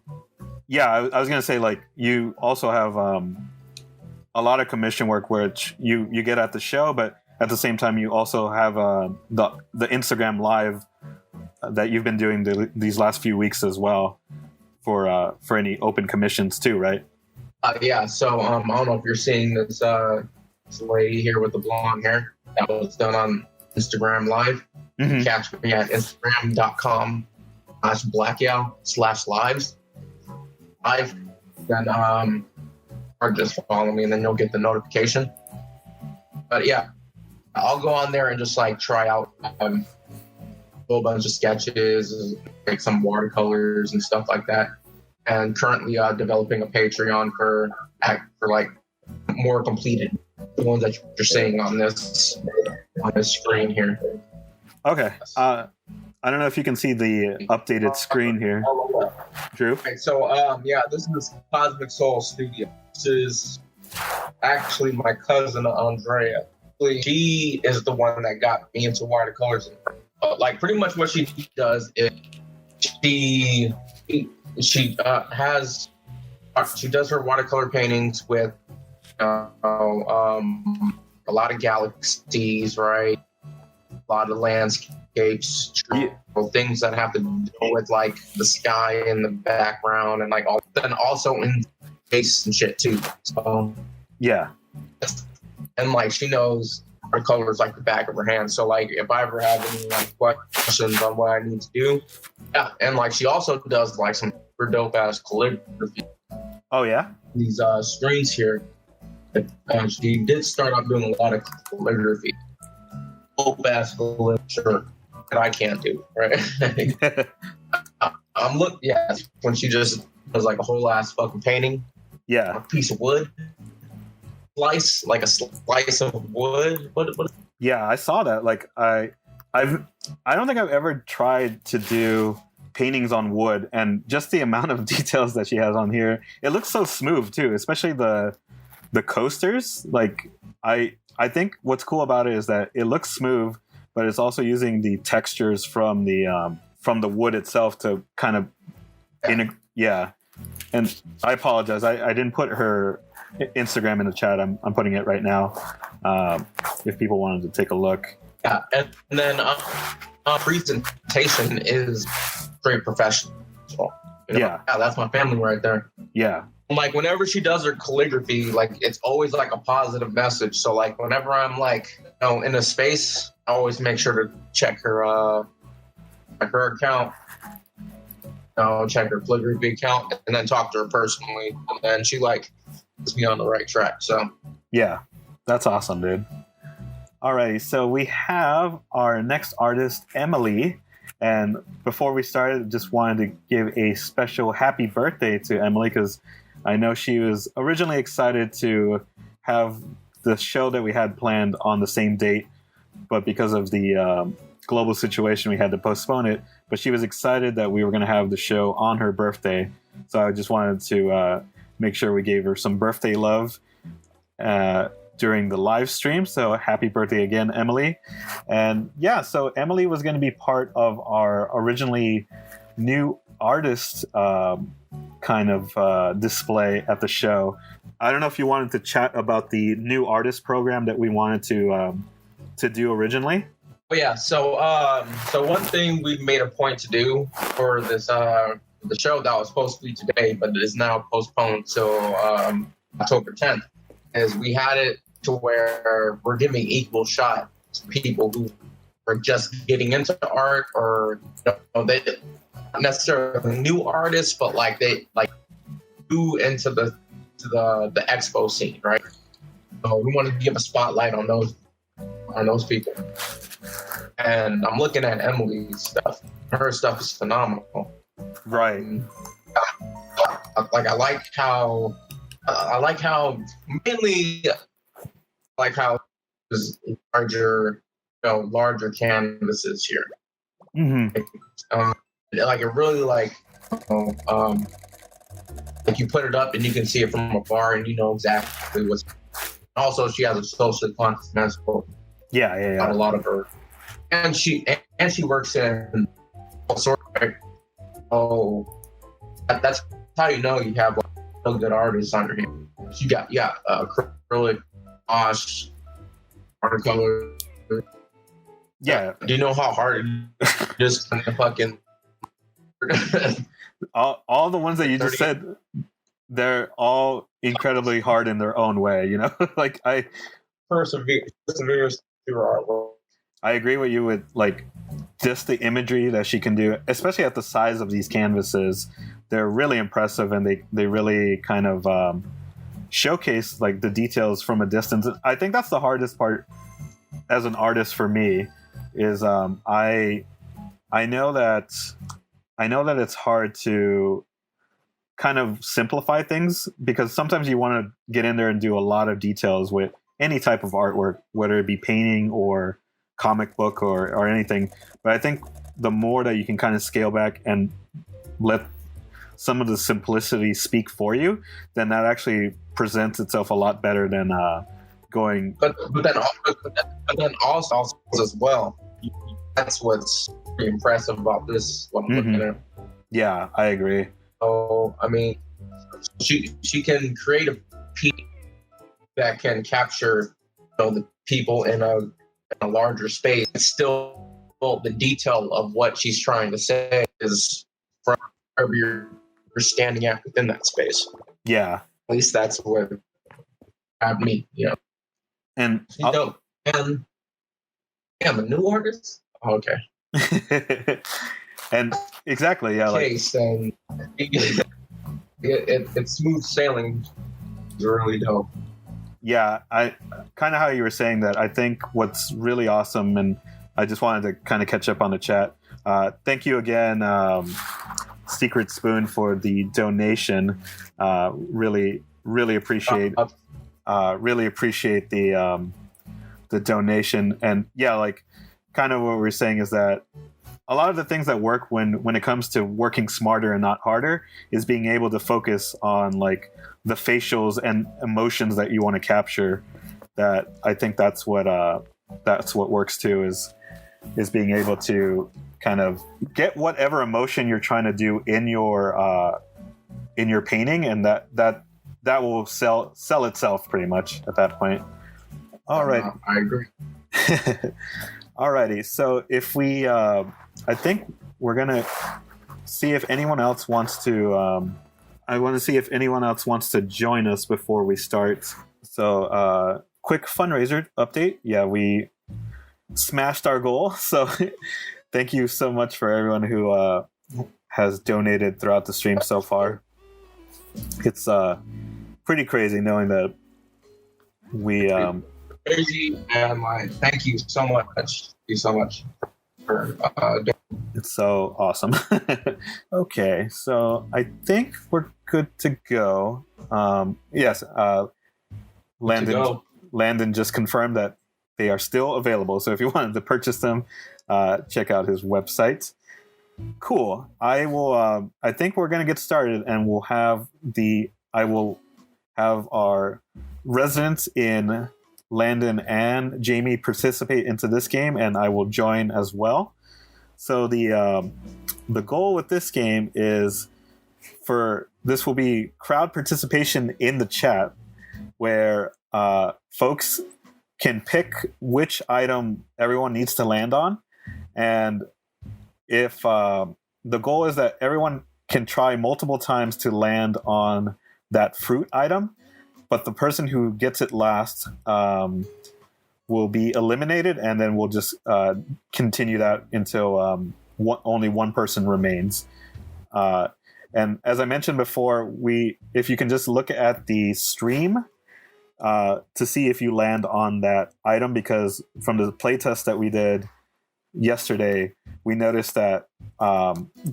Yeah, I was gonna say, like, you also have a lot of commission work which you get at the show, but at the same time you also have the Instagram live that you've been doing these last few weeks as well for any open commissions too, right? Yeah. So I don't know if you're seeing this lady here with the blonde hair. That was done on Instagram Live. Mm-hmm. You can catch me at instagram.com/blacquiao/lives. Then or just follow me and then you'll get the notification. But yeah, I'll go on there and just like try out a whole bunch of sketches, like some watercolors and stuff like that. And currently developing a Patreon for like more completed, the ones that you're seeing on this screen here. Okay. I don't know if you can see the updated screen here, Drew. Okay, so this is Cosmic Soul Studio. This is actually my cousin Andrea. She is the one that got me into watercolors. Like pretty much what she does is she does her watercolor paintings with a a lot of galaxies, right? A lot of landscapes, things that have to do with like the sky in the background and like all. Then also in space and shit too. So Yeah. and like she knows her colors like the back of her hand. So like if I ever have any like questions on what I need to do, yeah. And like she also does like some super dope ass calligraphy. Oh yeah. These screens here. She did start off doing a lot of calligraphy. Dope ass calligraphy that I can't do, right? When she just does like a whole ass fucking painting. Yeah. A piece of wood. Like a slice of wood. What? Yeah, I saw that. Like I don't think I've ever tried to do paintings on wood, and just the amount of details that she has on here, it looks so smooth too, especially the coasters. Like I think what's cool about it is that it looks smooth, but it's also using the textures from the wood itself to kind of yeah. And I apologize, I didn't put her Instagram in the chat. I'm putting it right now. If people wanted to take a look. Yeah, and then presentation is very professional. You know? Yeah, that's my family right there. Yeah. Like whenever she does her calligraphy, like it's always like a positive message. So like whenever I'm like in a space, I always make sure to check her account. Check her calligraphy account and then talk to her personally, and then she like puts me on the right track. So yeah, that's awesome, dude. Alrighty, so we have our next artist, Emily, and before we started, just wanted to give a special happy birthday to Emily because I know she was originally excited to have the show that we had planned on the same date, but because of the global situation, we had to postpone it. But she was excited that we were going to have the show on her birthday. So I just wanted to make sure we gave her some birthday love during the live stream. So happy birthday again, Emily. And yeah, so Emily was going to be part of our originally new artist kind of display at the show. I don't know if you wanted to chat about the new artist program that we wanted to do originally. Oh yeah, so one thing we've made a point to do for this the show that was supposed to be today, but it is now postponed till October 10th, is we had it to where we're giving equal shot to people who are just getting into art, or they not necessarily new artists, but like they like new into the expo scene, right? So we wanted to give a spotlight on those people. And I'm looking at Emily's stuff. Her stuff is phenomenal. Right. Like I like how mainly like how there's larger canvases here. Mm-hmm. Like it really like you put it up and you can see it from afar and you know exactly what's. Also, she has a socially conscious message. Yeah. A lot of her. And she works in all sorts of, that's how you know you have like a good artist under him. You got acrylic, wash, watercolor. Yeah. Do you know how hard it is to fucking all the ones that you just said, they're all incredibly hard in their own way, you know? Like I perseverance through artwork. I agree with you with like just the imagery that she can do, especially at the size of these canvases. They're really impressive, and they really kind of showcase like the details from a distance. I think that's the hardest part as an artist for me is I know that it's hard to kind of simplify things because sometimes you want to get in there and do a lot of details with any type of artwork, whether it be painting or comic book or anything. But I think the more that you can kind of scale back and let some of the simplicity speak for you, then that actually presents itself a lot better than going. But then also as well, that's what's pretty impressive about this. What I'm looking at. Yeah, I agree. So I mean, she can create a piece that can capture the people in a larger space. It's still the detail of what she's trying to say is from wherever you're standing at within that space. Yeah. At least that's what grabbed me, And and I'm a new artist. Okay. and exactly, yeah. Case and it's smooth sailing. It's really dope. Yeah, I kind of how you were saying that. I think what's really awesome, and I just wanted to kind of catch up on the chat. Thank you again, Secret Spoon, for the donation. Really appreciate. Really appreciate the donation. And yeah, like kind of what we're saying is that a lot of the things that work when it comes to working smarter and not harder is being able to focus on like the facials and emotions that you want to capture. That I think that's what works too, is being able to kind of get whatever emotion you're trying to do in your painting, and that will sell itself pretty much at that point. All right. I agree. Alrighty, so if we, I think we're gonna see if anyone else wants to. I want to see if anyone else wants to join us before we start. So, quick fundraiser update. Yeah, we smashed our goal. So, thank you so much for everyone who has donated throughout the stream so far. It's pretty crazy knowing that we. Crazy, and thank you so much. Thank you so much for it's so awesome. Okay, so I think we're good to go. Yes, Landon just confirmed that they are still available. So if you wanted to purchase them, check out his website. Cool. I will. I think we're gonna get started, and I will have our residents in Landon and Jamie participate into this game, and I will join as well. So the goal with this game is this will be crowd participation in the chat, where folks can pick which item everyone needs to land on, and if the goal is that everyone can try multiple times to land on that fruit item, but the person who gets it last will be eliminated, and then we'll just continue that until only one person remains. And as I mentioned before, if you can just look at the stream to see if you land on that item, because from the playtest that we did yesterday, we noticed that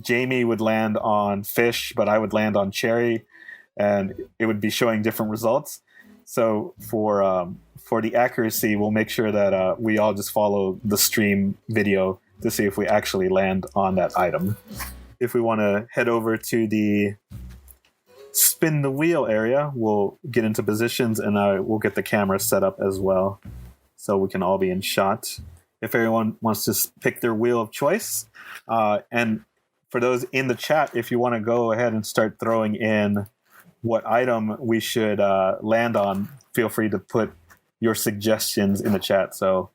Jamie would land on fish, but I would land on cherry, and it would be showing different results. So for the accuracy, we'll make sure that we all just follow the stream video to see if we actually land on that item. If we want to head over to the spin the wheel area, we'll get into positions, and we'll get the camera set up as well, so we can all be in shot. If everyone wants to pick their wheel of choice, and for those in the chat, if you want to go ahead and start throwing in what item we should land on, feel free to put your suggestions in the chat. So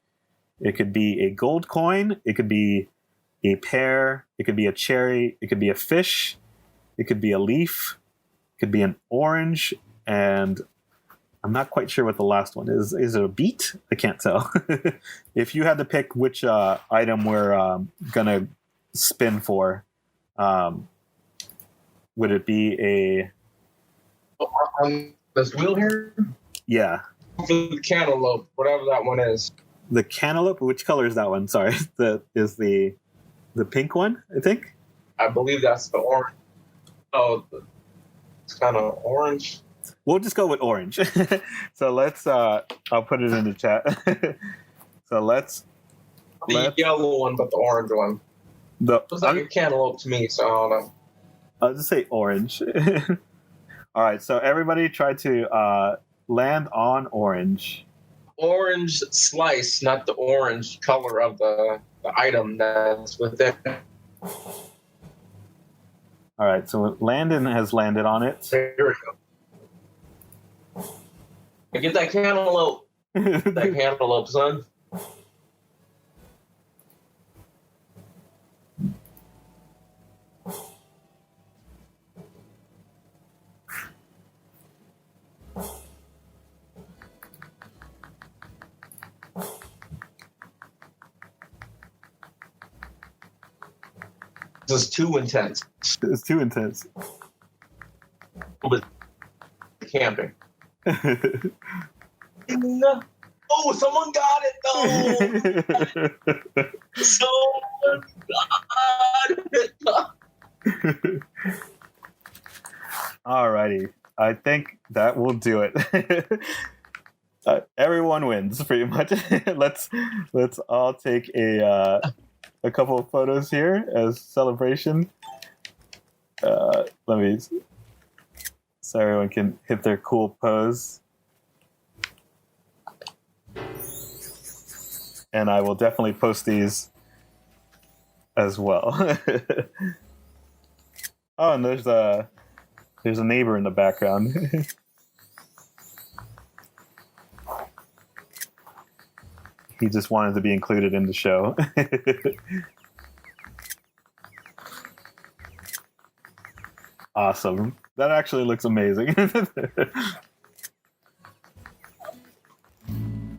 it could be a gold coin, it could be a pear, it could be a cherry, it could be a fish, it could be a leaf, it could be an orange, and I'm not quite sure what the last one is. Is it a beet? I can't tell. If you had to pick which item we're gonna spin for, would it be a... on this wheel here? Yeah. For the cantaloupe, whatever that one is. The cantaloupe? Which color is that one? Sorry. Is the pink one, I think? I believe that's the orange. Oh, it's kind of orange. We'll just go with orange. So let's, I'll put it in the chat. So let's... The yellow one, but the orange one. Looks like a cantaloupe to me, so I don't know. I'll just say orange. All right, so everybody try to land on orange. Orange slice, not the orange color of the item that's within. All right, so Landon has landed on it. Here we go. Get that cantaloupe. That cantaloupe, son. This is too intense. It's too intense. But camping. No. Oh, someone got it though. Someone got it. Alrighty, I think that will do it. Everyone wins, pretty much. let's all take a couple of photos here as celebration. Let me, so everyone can hit their cool pose. And I will definitely post these as well. Oh, and there's a neighbor in the background. He just wanted to be included in the show. Awesome. That actually looks amazing.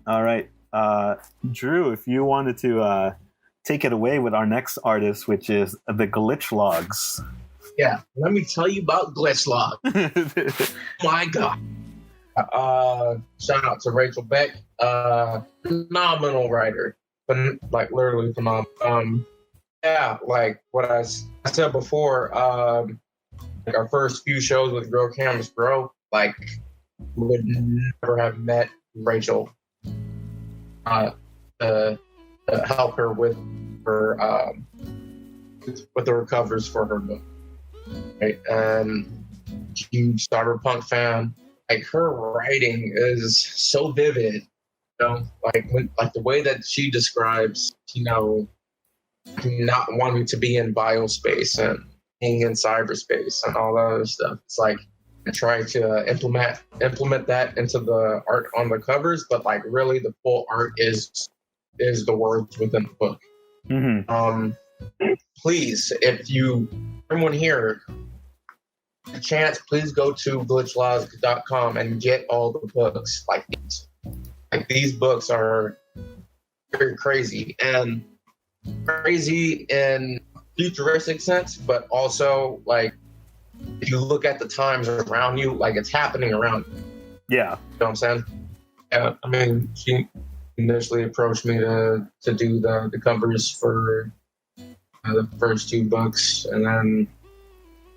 All right. Drew, if you wanted to take it away with our next artist, which is the Glitch Logs. Yeah, let me tell you about Glitch Log. My God. Shout out to Rachel Beck. Phenomenal writer. Like, literally phenomenal. Yeah, like what I said before, like our first few shows with Grow Canvas Grow, like, would never have met Rachel to help her with her with the covers for her book. Right? And huge cyberpunk fan. Like, her writing is so vivid, you know, like the way that she describes, you know, not wanting to be in biospace and being in cyberspace and all that other stuff. It's like I try to implement that into the art on the covers, but like really the full art is the words within the book. Mm-hmm. Please, if everyone here a chance, please go to glitchlogs.com and get all the books. Like these books are very crazy in futuristic sense, but also like if you look at the times around you, like it's happening around you. Yeah. You know what I'm saying? I mean, she initially approached me to do the covers for the first two books, and then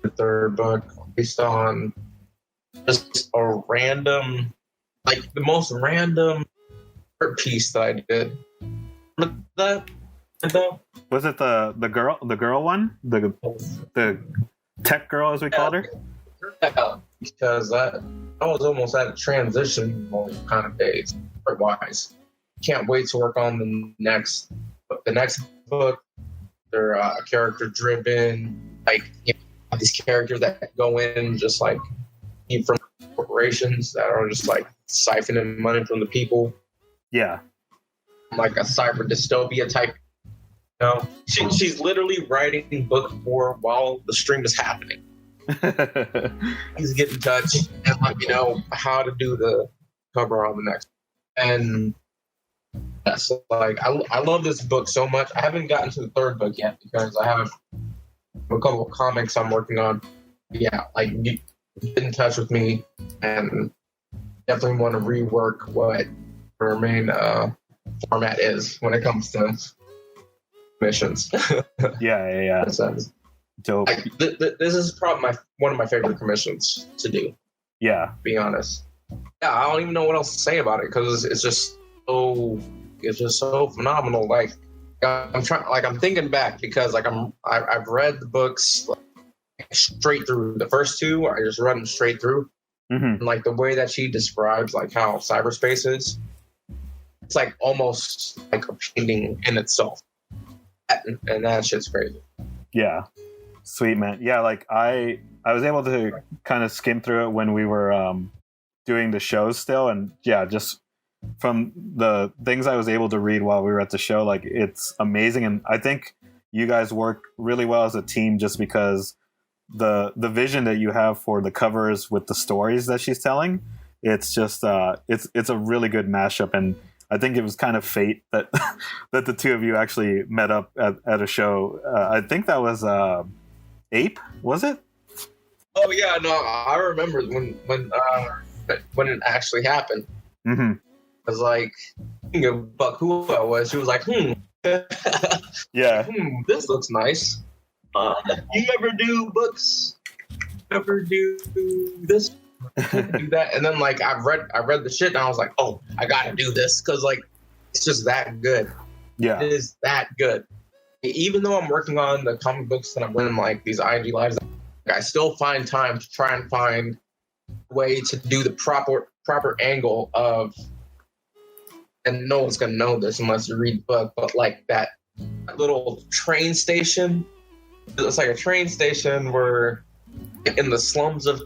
the third book based on just a random, like the most random art piece that I did. Was it the girl one? The tech girl, as we called her? Because I was almost at a transition kind of days, art wise. Can't wait to work on the next book. They're character driven, like, you know, these characters that go in just like from corporations that are just like siphoning money from the people. Yeah, like a cyber dystopia type. You know, she's literally writing book 4 while the stream is happening. Please get in touch and let me know how to do the cover on the next. And that's like I love this book so much. I haven't gotten to the third book yet because I have a couple of comics I'm working on. Yeah, like get in touch with me and definitely want to rework what our main format is when it comes to missions. Yeah. Dope. Like, this is probably one of my favorite commissions to do. Yeah. To be honest. Yeah, I don't even know what else to say about it because it's just so phenomenal. Like I'm thinking back because like I've read the books like, straight through. The first two, I just read them straight through. Mm-hmm. And like the way that she describes like how cyberspace is, it's like almost like a painting in itself. And that shit's crazy. Yeah. Sweet, man. Yeah, like I was able to kind of skim through it when we were doing the shows still, and yeah, just from the things I was able to read while we were at the show, like it's amazing, and I think you guys work really well as a team just because the vision that you have for the covers with the stories that she's telling, it's just it's a really good mashup, and I think it was kind of fate that that the two of you actually met up at a show. I think that was Ape, was it? Oh yeah, no, I remember when it actually happened. Mm-hmm. I was like, thinking about who I was. She was like, Yeah. This looks nice. You ever do books? Ever do this? Do that? And then like I read the shit and I was like, oh, I gotta do this because like it's just that good. Yeah. It is that good. Even though I'm working on the comic books and I'm winning like these IG lives, I still find time to try and find a way to do the proper angle of, and no one's gonna know this unless you read the book, but like that little train station. It's like a train station where in the slums of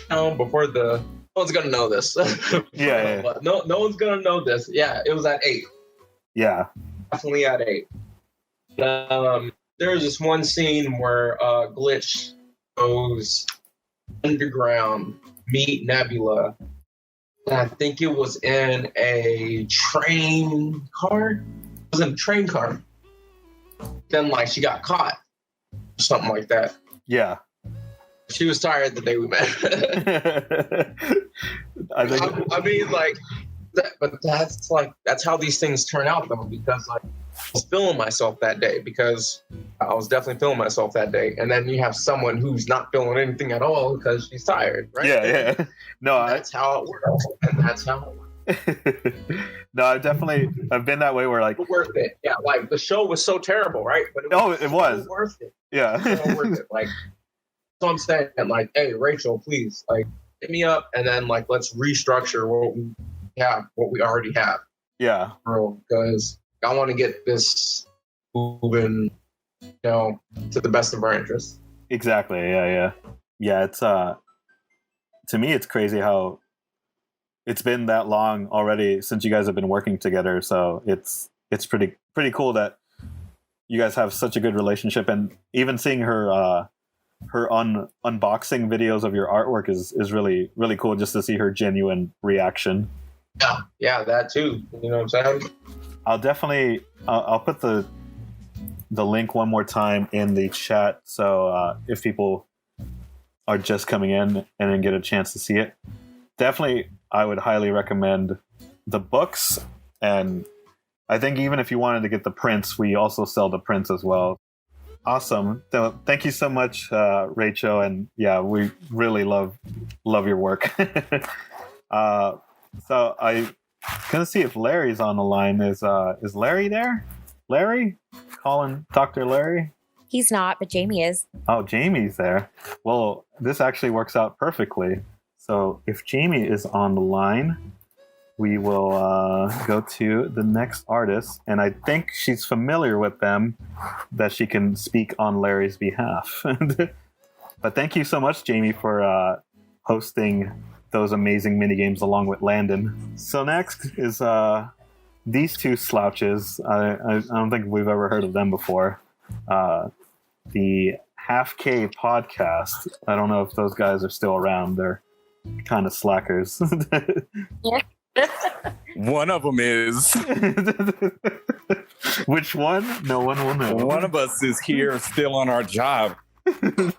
town before no one's gonna know this. Yeah. No one's gonna know this. Yeah, it was at 8. Yeah. Definitely at 8. There's this one scene where Glitch goes underground, meet Nebula. And I think it was in a train car. It was in a train car. Then like she got caught. Something like that. Yeah. She was tired the day we met. I mean, like, but that's how these things turn out, though, because like I was feeling myself that day because I was definitely feeling myself that day, and then you have someone who's not feeling anything at all because she's tired, right? Yeah. No, that's how it works, and that's how it works. No, I've been that way where like worth it. Yeah, like the show was so terrible, right? But it was worth it. Yeah. So worth it. Like, so I'm saying, like, hey, Rachel, please, like, hit me up, and then like let's restructure what we already have. Yeah. Because I want to get this moving, to the best of our interests. Exactly. Yeah. It's to me, it's crazy how it's been that long already since you guys have been working together. So it's pretty cool that you guys have such a good relationship, and even seeing her unboxing videos of your artwork is really, really cool just to see her genuine reaction. Yeah, that too. You know what I'm saying? I'll put the link one more time in the chat, so if people are just coming in and then get a chance to see it, definitely I would highly recommend the books, and I think even if you wanted to get the prints, we also sell the prints as well. Awesome. Thank you so much, Rachel, and yeah, we really love your work. So I'm gonna see if Larry's on the line. Is Larry there? Larry? Calling Dr. Larry? He's not, but Jamie is. Oh, Jamie's there. Well, this actually works out perfectly. So if Jamie is on the line, we will go to the next artist, and I think she's familiar with them, that she can speak on Larry's behalf. But thank you so much, Jamie, for hosting those amazing minigames along with Landon. So next is these two slouches. I don't think we've ever heard of them before. The Half K podcast. I don't know if those guys are still around. They're kind of slackers. One of them is. Which one? No one will know. One of us is here still on our job. And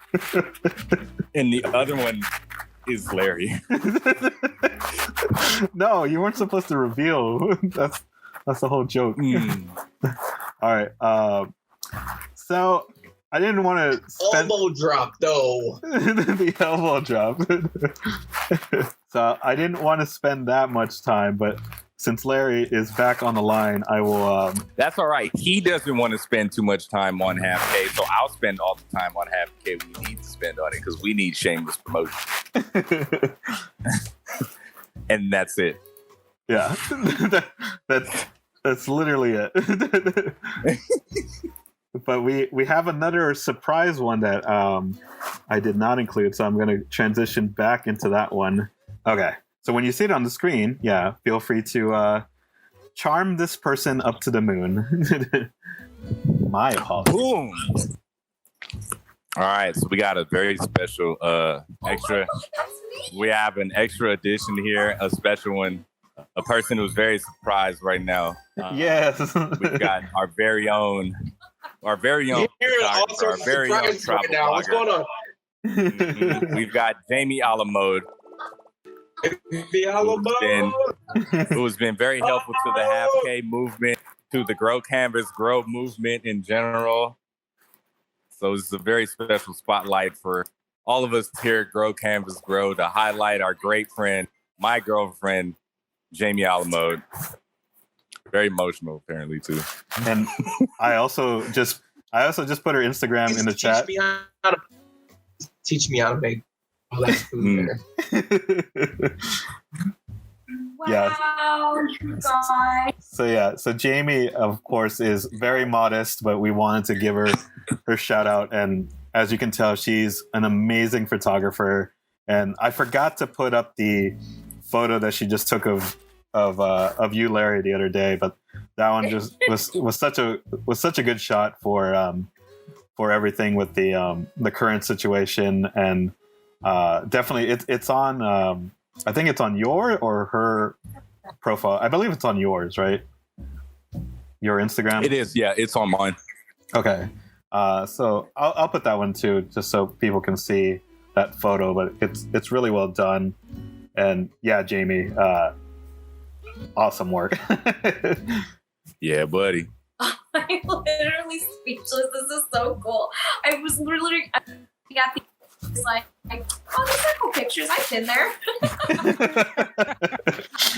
the other one is Larry. No, you weren't supposed to reveal. That's the whole joke. All right. So I didn't want to spend... Elbow drop, though. The elbow drop. So I didn't want to spend that much time, but since Larry is back on the line, I will... That's all right. He doesn't want to spend too much time on Half K, so I'll spend all the time on Half K we need to spend on it, because we need shameless promotion. And that's it. Yeah. That's literally it. But we have another surprise one that I did not include, so I'm going to transition back into that one. Okay. So when you see it on the screen, yeah, feel free to charm this person up to the moon. My apologies. Boom. All right, so we got a very special extra. We have an extra edition here, a special one. A person who's very surprised right now. Yes. We've got our very own You're all photographer, sorts our of very own surprises travel right now. What's blogger. going on? We've got Jamiealamode, who's been very helpful to the Half K movement, to the Grow Canvas Grow movement in general. So it's a very special spotlight for all of us here at Grow Canvas Grow to highlight our great friend, my girlfriend, Jamiealamode. Very emotional, apparently, too. And I also just put her Instagram in the chat. Teach me how to make all that food there. Wow, you guys. So Jamie, of course, is very modest, but we wanted to give her shout out. And as you can tell, she's an amazing photographer. And I forgot to put up the photo that she just took of you, Larry, the other day, but that one just was such a good shot for everything with the current situation. And definitely it's on I think it's on your or her profile. I believe it's on yours, right? Your Instagram? It is, yeah. It's on mine. Okay. So I'll put that one too, just so people can see that photo. But it's really well done. And yeah, Jamie, awesome work. Yeah, buddy. I'm literally speechless. This is so cool. I was literally at the like, oh, these are cool pictures. I've been there.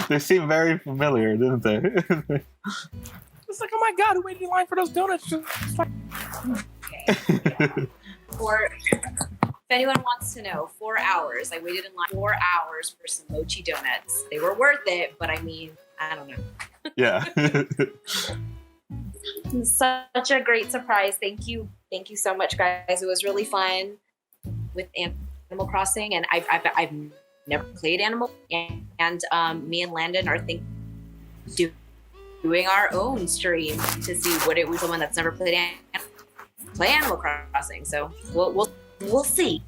They seem very familiar, didn't they? It's like, oh my God, who waited in line for those donuts? Okay. Yeah. If anyone wants to know, 4 hours. I waited in line 4 hours for some mochi donuts. They were worth it, but I mean, I don't know. Yeah. Such a great surprise. Thank you so much, guys. It was really fun with Animal Crossing, and I've never played Animal, and me and Landon are doing our own stream to see what it was. Someone that's never played Animal Crossing, so we'll see.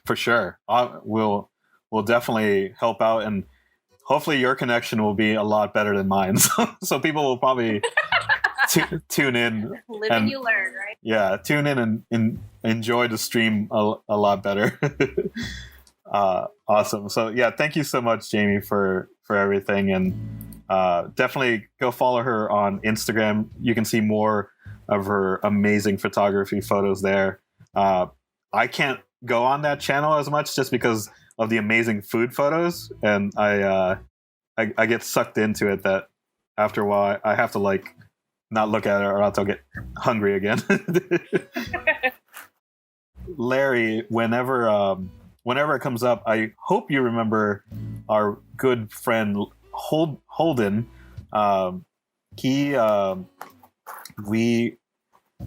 For sure, we'll definitely help out, and hopefully your connection will be a lot better than mine. So people will probably tune in. Live and you learn, right? Yeah, tune in and enjoy the stream a lot better. Awesome. So yeah, thank you so much, Jamie, for everything, and definitely go follow her on Instagram. You can see more of her amazing photography photos there. I can't go on that channel as much just because of the amazing food photos, and I get sucked into it that after a while I have to like not look at it or else I'll get hungry again. Larry, whenever it comes up, I hope you remember our good friend Holden. We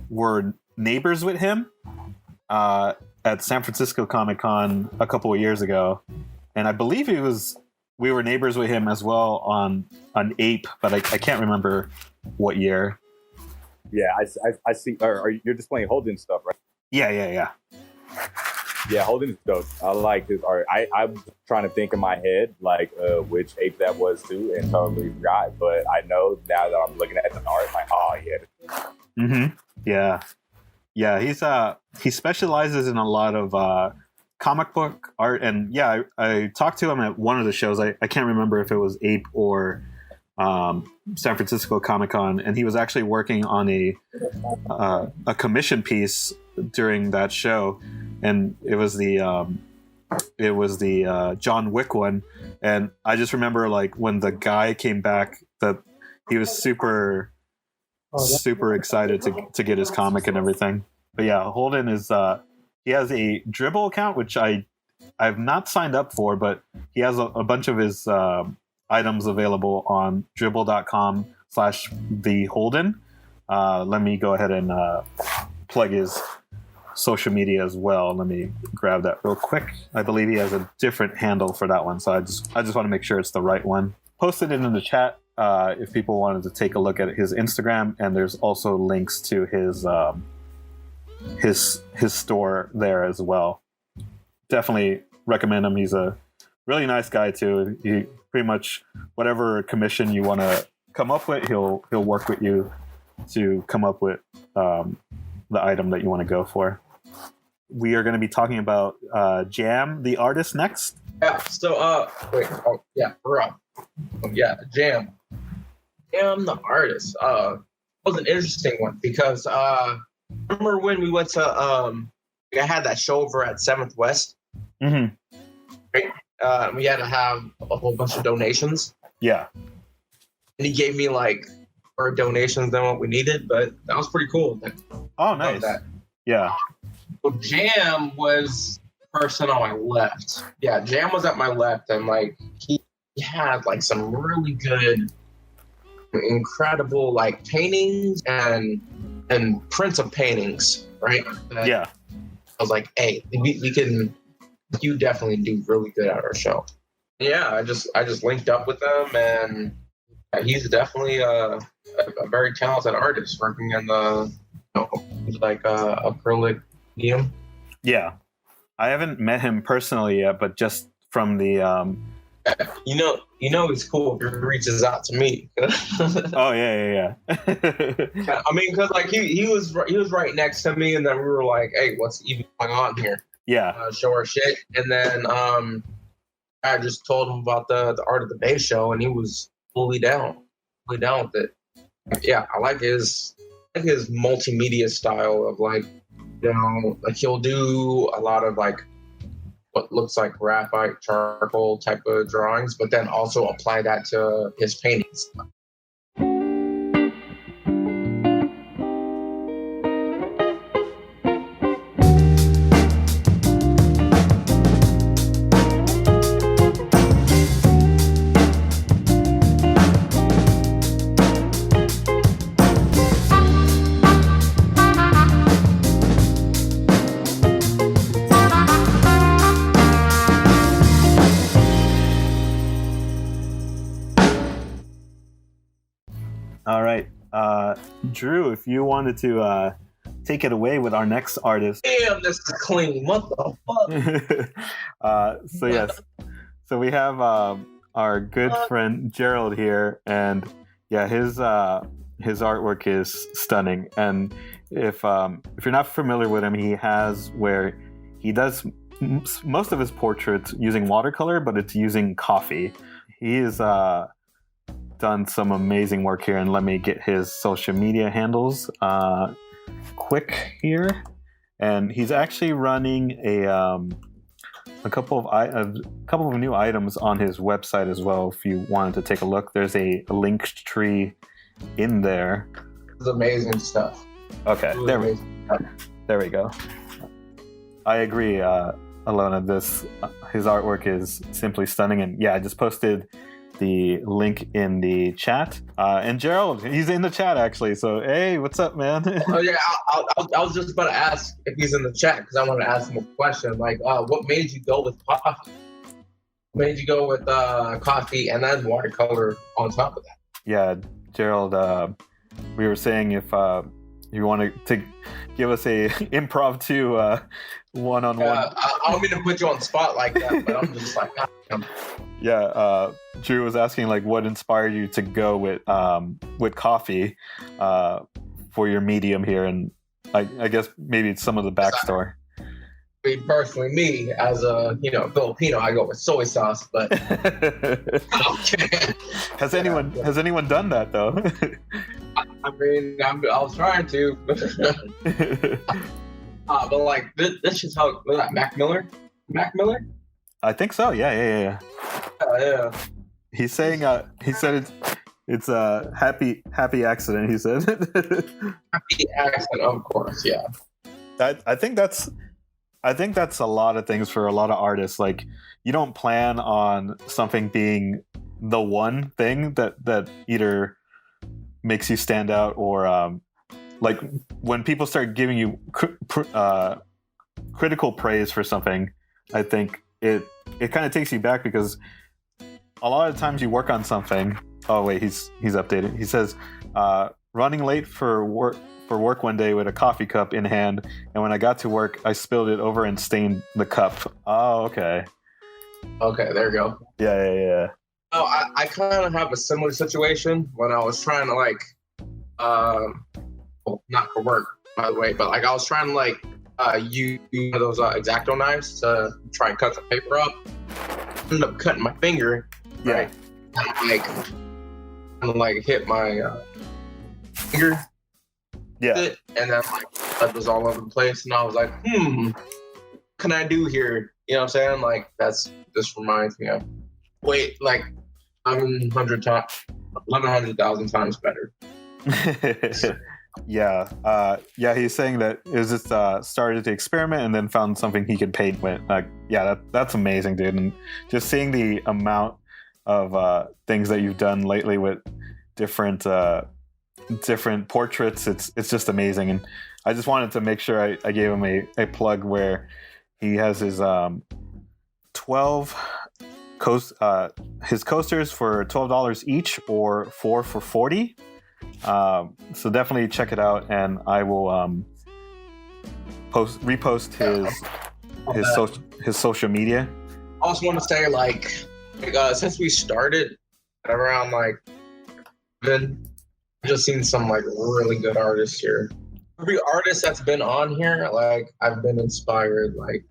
were neighbors with him at San Francisco Comic-Con a couple of years ago, and I believe we were neighbors with him as well on Ape, but I can't remember what year. Yeah, I see. Or you're just playing Holden stuff, right? Yeah. Yeah, Holden's dope. I like his art. I'm trying to think in my head like which Ape that was too, and totally forgot. But I know now that I'm looking at the art, like, oh yeah. Mm-hmm. Yeah. He specializes in a lot of comic book art, and yeah, I talked to him at one of the shows. I can't remember if it was Ape or San Francisco Comic-Con, and he was actually working on a commission piece during that show, and it was the John Wick one, and I just remember like when the guy came back that he was super excited to get his comic and everything. But yeah, Holden is he has a Dribble account which I've not signed up for, but he has a bunch of his items available on dribble.com/theholden. Let me go ahead and plug his social media as well. Let me grab that real quick. I believe he has a different handle for that one, so I just want to make sure it's the right one. Posted it in the chat if people wanted to take a look at his Instagram, and there's also links to his store there as well. Definitely recommend him. He's a really nice guy too. He pretty much whatever commission you want to come up with, he'll work with you to come up with the item that you want to go for. We are going to be talking about JAMM the Artist next. Yeah. So we're up. JAMM the Artist. Was an interesting one because remember when we went to I had that show over at 7th West. Mm-hmm. Right? We had to have a whole bunch of donations. Yeah. And he gave me like more donations than what we needed, but that was pretty cool. Oh, nice. That. Yeah. So JAMM was the person on my left. Yeah, JAMM was at my left, and like he had like some really good, incredible like paintings and prints of paintings, right? Yeah. I was like, hey, we can. You definitely do really good at our show. Yeah, I just linked up with him, and he's definitely a very talented artist working in the acrylic medium. Yeah, I haven't met him personally yet, but just from the you know he's cool if he reaches out to me. Oh yeah. I mean, because like he was right next to me, and then we were like, hey, what's even going on here? Yeah, show our shit, and then I just told him about the Art of the Bay show, and he was fully down with it. Yeah, I like his multimedia style of like, like he'll do a lot of like what looks like graphite charcoal type of drawings, but then also apply that to his paintings. All right, Drew, if you wanted to take it away with our next artist. Damn, this is clean. What the fuck? So yes, so we have our good friend Jarold here, and yeah, his artwork is stunning. And if you're not familiar with him, he has where he does most of his portraits using watercolor, but it's using coffee. He is done some amazing work here, and let me get his social media handles quick here. And he's actually running a couple of new items on his website as well. If you wanted to take a look, there's a link tree in there. It's amazing stuff. Okay, there we go. I agree, Alona. His artwork is simply stunning, and yeah, I just posted the link in the chat. And Jarold, he's in the chat actually. So hey, what's up, man? Oh yeah, I was just about to ask if he's in the chat because I want to ask him a question. Like, what made you go with coffee? What made you go with coffee and then watercolor on top of that? Yeah, Jarold, we were saying if you wanted to give us a impromptu one-on-one. I don't mean to put you on the spot like that, but I'm just like, yeah. Drew was asking like what inspired you to go with coffee for your medium here, and I guess maybe it's some of the backstory. Personally, me as a Filipino, I go with soy sauce, but has anyone done that though? I mean, I was trying to, but like this is how Mac Miller. I think so. Yeah. Yeah. He's saying he said it's a happy accident. He said happy accident, of course. Yeah. I think that's a lot of things for a lot of artists. Like you don't plan on something being the one thing that either makes you stand out or like when people start giving you critical praise for something, I think it kind of takes you back, because a lot of times you work on something. Oh wait, he's updated. He says, running late for work one day with a coffee cup in hand, and when I got to work, I spilled it over and stained the cup. Oh, okay. Okay, there you go. Yeah. Oh, I kind of have a similar situation when I was trying to like, well, not for work, by the way, but like I was trying to like use those X-Acto knives to try and cut the paper up. I ended up cutting my finger. Yeah. Right? And like hit my finger. Yeah. And then like blood was all over the place, and I was like, what can I do here? You know what I'm saying? Like this reminds me of like 1100,000 times better. Yeah. He's saying that it was just started to experiment and then found something he could paint with. Like, yeah, that's amazing, dude. And just seeing the amount of things that you've done lately with different portraits, it's just amazing. And I just wanted to make sure I gave him a plug where he has his 12 his coasters for $12 each, or 4 for $40. So definitely check it out, and I will repost his social media. I also want to say like since we started at around like then I've just seen some like really good artists here. Every artist that's been on here, like I've been inspired, like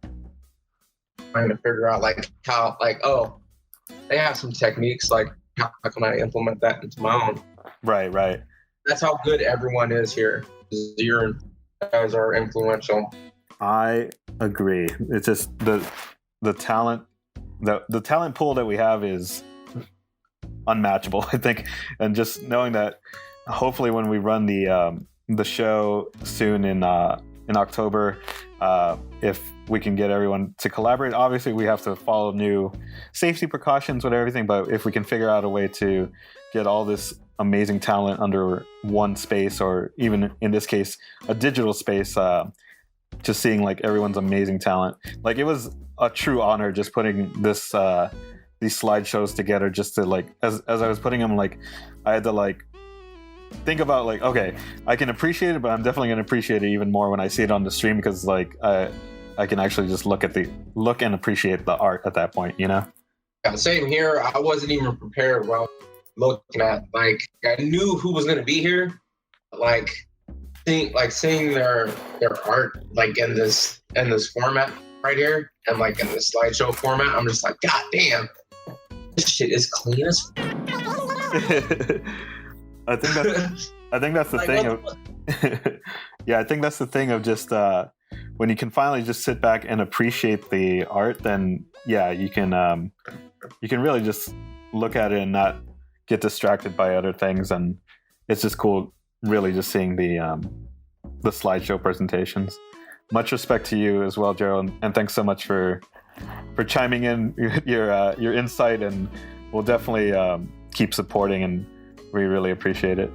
trying to figure out like how like they have some techniques, like how can I implement that into my own. Right. That's how good everyone is here. You guys are influential. I agree. It's just the talent, the talent pool that we have is unmatchable, I think. And just knowing that, hopefully, when we run the show soon in October, if we can get everyone to collaborate. Obviously, we have to follow new safety precautions with everything, but if we can figure out a way to get all this amazing talent under one space, or even in this case a digital space, just seeing like everyone's amazing talent, like it was a true honor just putting these slideshows together, just to like as I was putting them, like I had to like think about like, okay, I can appreciate it, but I'm definitely going to appreciate it even more when I see it on the stream, because like I can actually just look and appreciate the art at that point, you know? Yeah, same here. I wasn't even prepared while looking at, like, I knew who was going to be here, like seeing their art like in this format right here, and like in this slideshow format, I'm just like, god damn, this shit is clean as I think that's the like, thing of yeah, I think that's the thing of just when you can finally just sit back and appreciate the art, then yeah, you can really just look at it and not get distracted by other things, and it's just cool really just seeing the slideshow presentations. Much respect to you as well, Jarold, and thanks so much for chiming in your insight, and we'll definitely keep supporting, and we really appreciate it.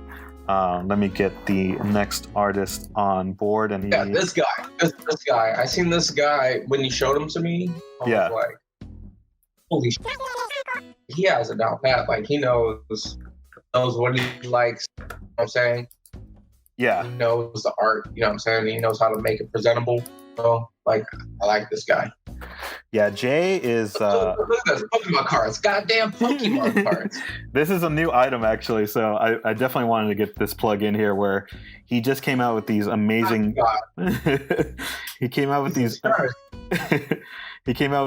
Let me get the next artist on board. And this guy. I seen this guy when you showed him to me. I was like, holy shit. He has it down pat. Like, he knows what he likes. You know what I'm saying? Yeah. He knows the art. You know what I'm saying? He knows how to make it presentable. So, like, I like this guy. Yeah, Jay is Pokemon cards. Goddamn Pokemon cards. This is a new item, actually, so I definitely wanted to get this plug in here, where he just came out with these amazing he came out with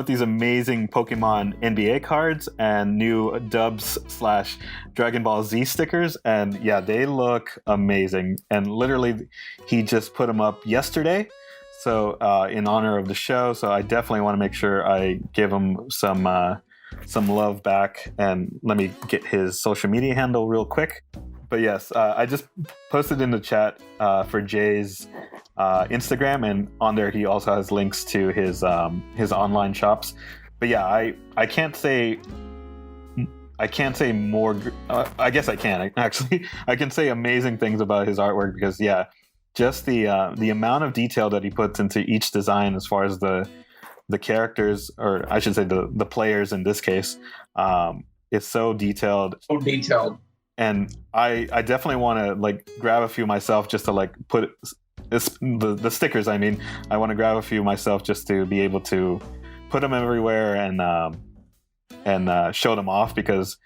these amazing Pokemon NBA cards and new Dubs / Dragon Ball Z stickers, and yeah, they look amazing. And literally, he just put them up yesterday. So in honor of the show, so I definitely want to make sure I give him some love back. And let me get his social media handle real quick. But yes, I just posted in the chat for Jay's Instagram, and on there he also has links to his online shops. But yeah, I can't say more. I guess I can actually. I can say amazing things about his artwork, because yeah, just the amount of detail that he puts into each design, as far as the characters, or I should say the players in this case, is so detailed. So detailed. And I definitely want to like grab a few myself just to like put the stickers. I mean, I want to grab a few myself just to be able to put them everywhere and show them off, because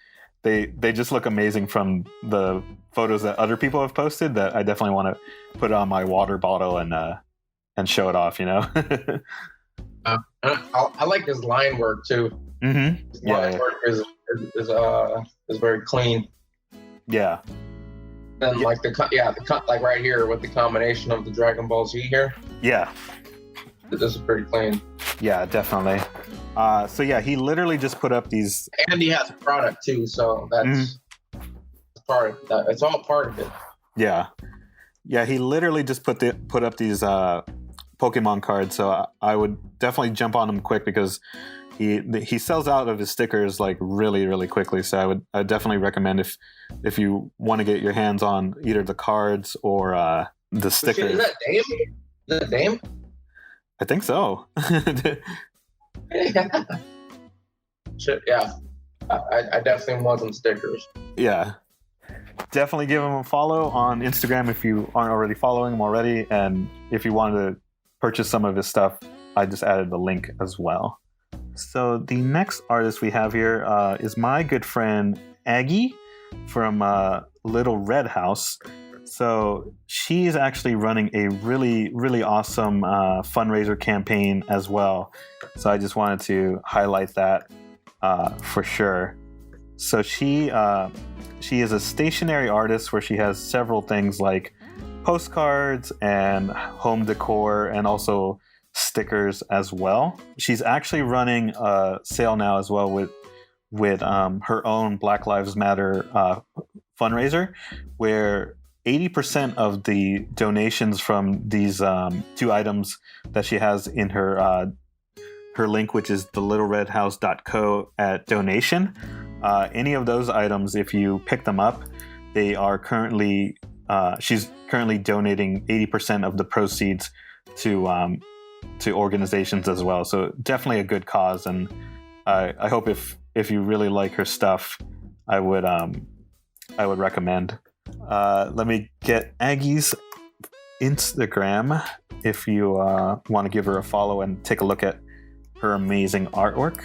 they just look amazing from the photos that other people have posted. That I definitely want to put it on my water bottle and show it off. You know. I like his line work too. Mm-hmm. His line work is very clean. Yeah. And like the cut like right here with the combination of the Dragon Ball Z here. Yeah. This is pretty clean. Yeah, definitely. So yeah, he literally just put up these, and he has product too, so that's part of that. It's all part of it. Yeah. Yeah, he literally just put up these Pokemon cards, so I would definitely jump on him quick, because he sells out of his stickers like really, really quickly. So I would definitely recommend if you want to get your hands on either the cards or the stickers. Is that Dame? Is that Dame? I think so. Shit, yeah. I definitely want some stickers. Yeah. Definitely give him a follow on Instagram if you aren't already following him already. And if you wanted to purchase some of his stuff, I just added the link as well. So the next artist we have here is my good friend Aggie from Little Red House. So she's actually running a really, really awesome fundraiser campaign as well. So I just wanted to highlight that for sure. So she is a stationary artist where she has several things like postcards and home decor and also stickers as well. She's actually running a sale now as well with her own Black Lives Matter fundraiser, where 80% of the donations from these two items that she has in her link, which is thelittleredhouse.co @donation. Any of those items, if you pick them up, they are currently she's currently donating 80% of the proceeds to organizations as well. So definitely a good cause, and I hope if you really like her stuff, I would recommend. Let me get Aggie's Instagram if you want to give her a follow and take a look at her amazing artwork.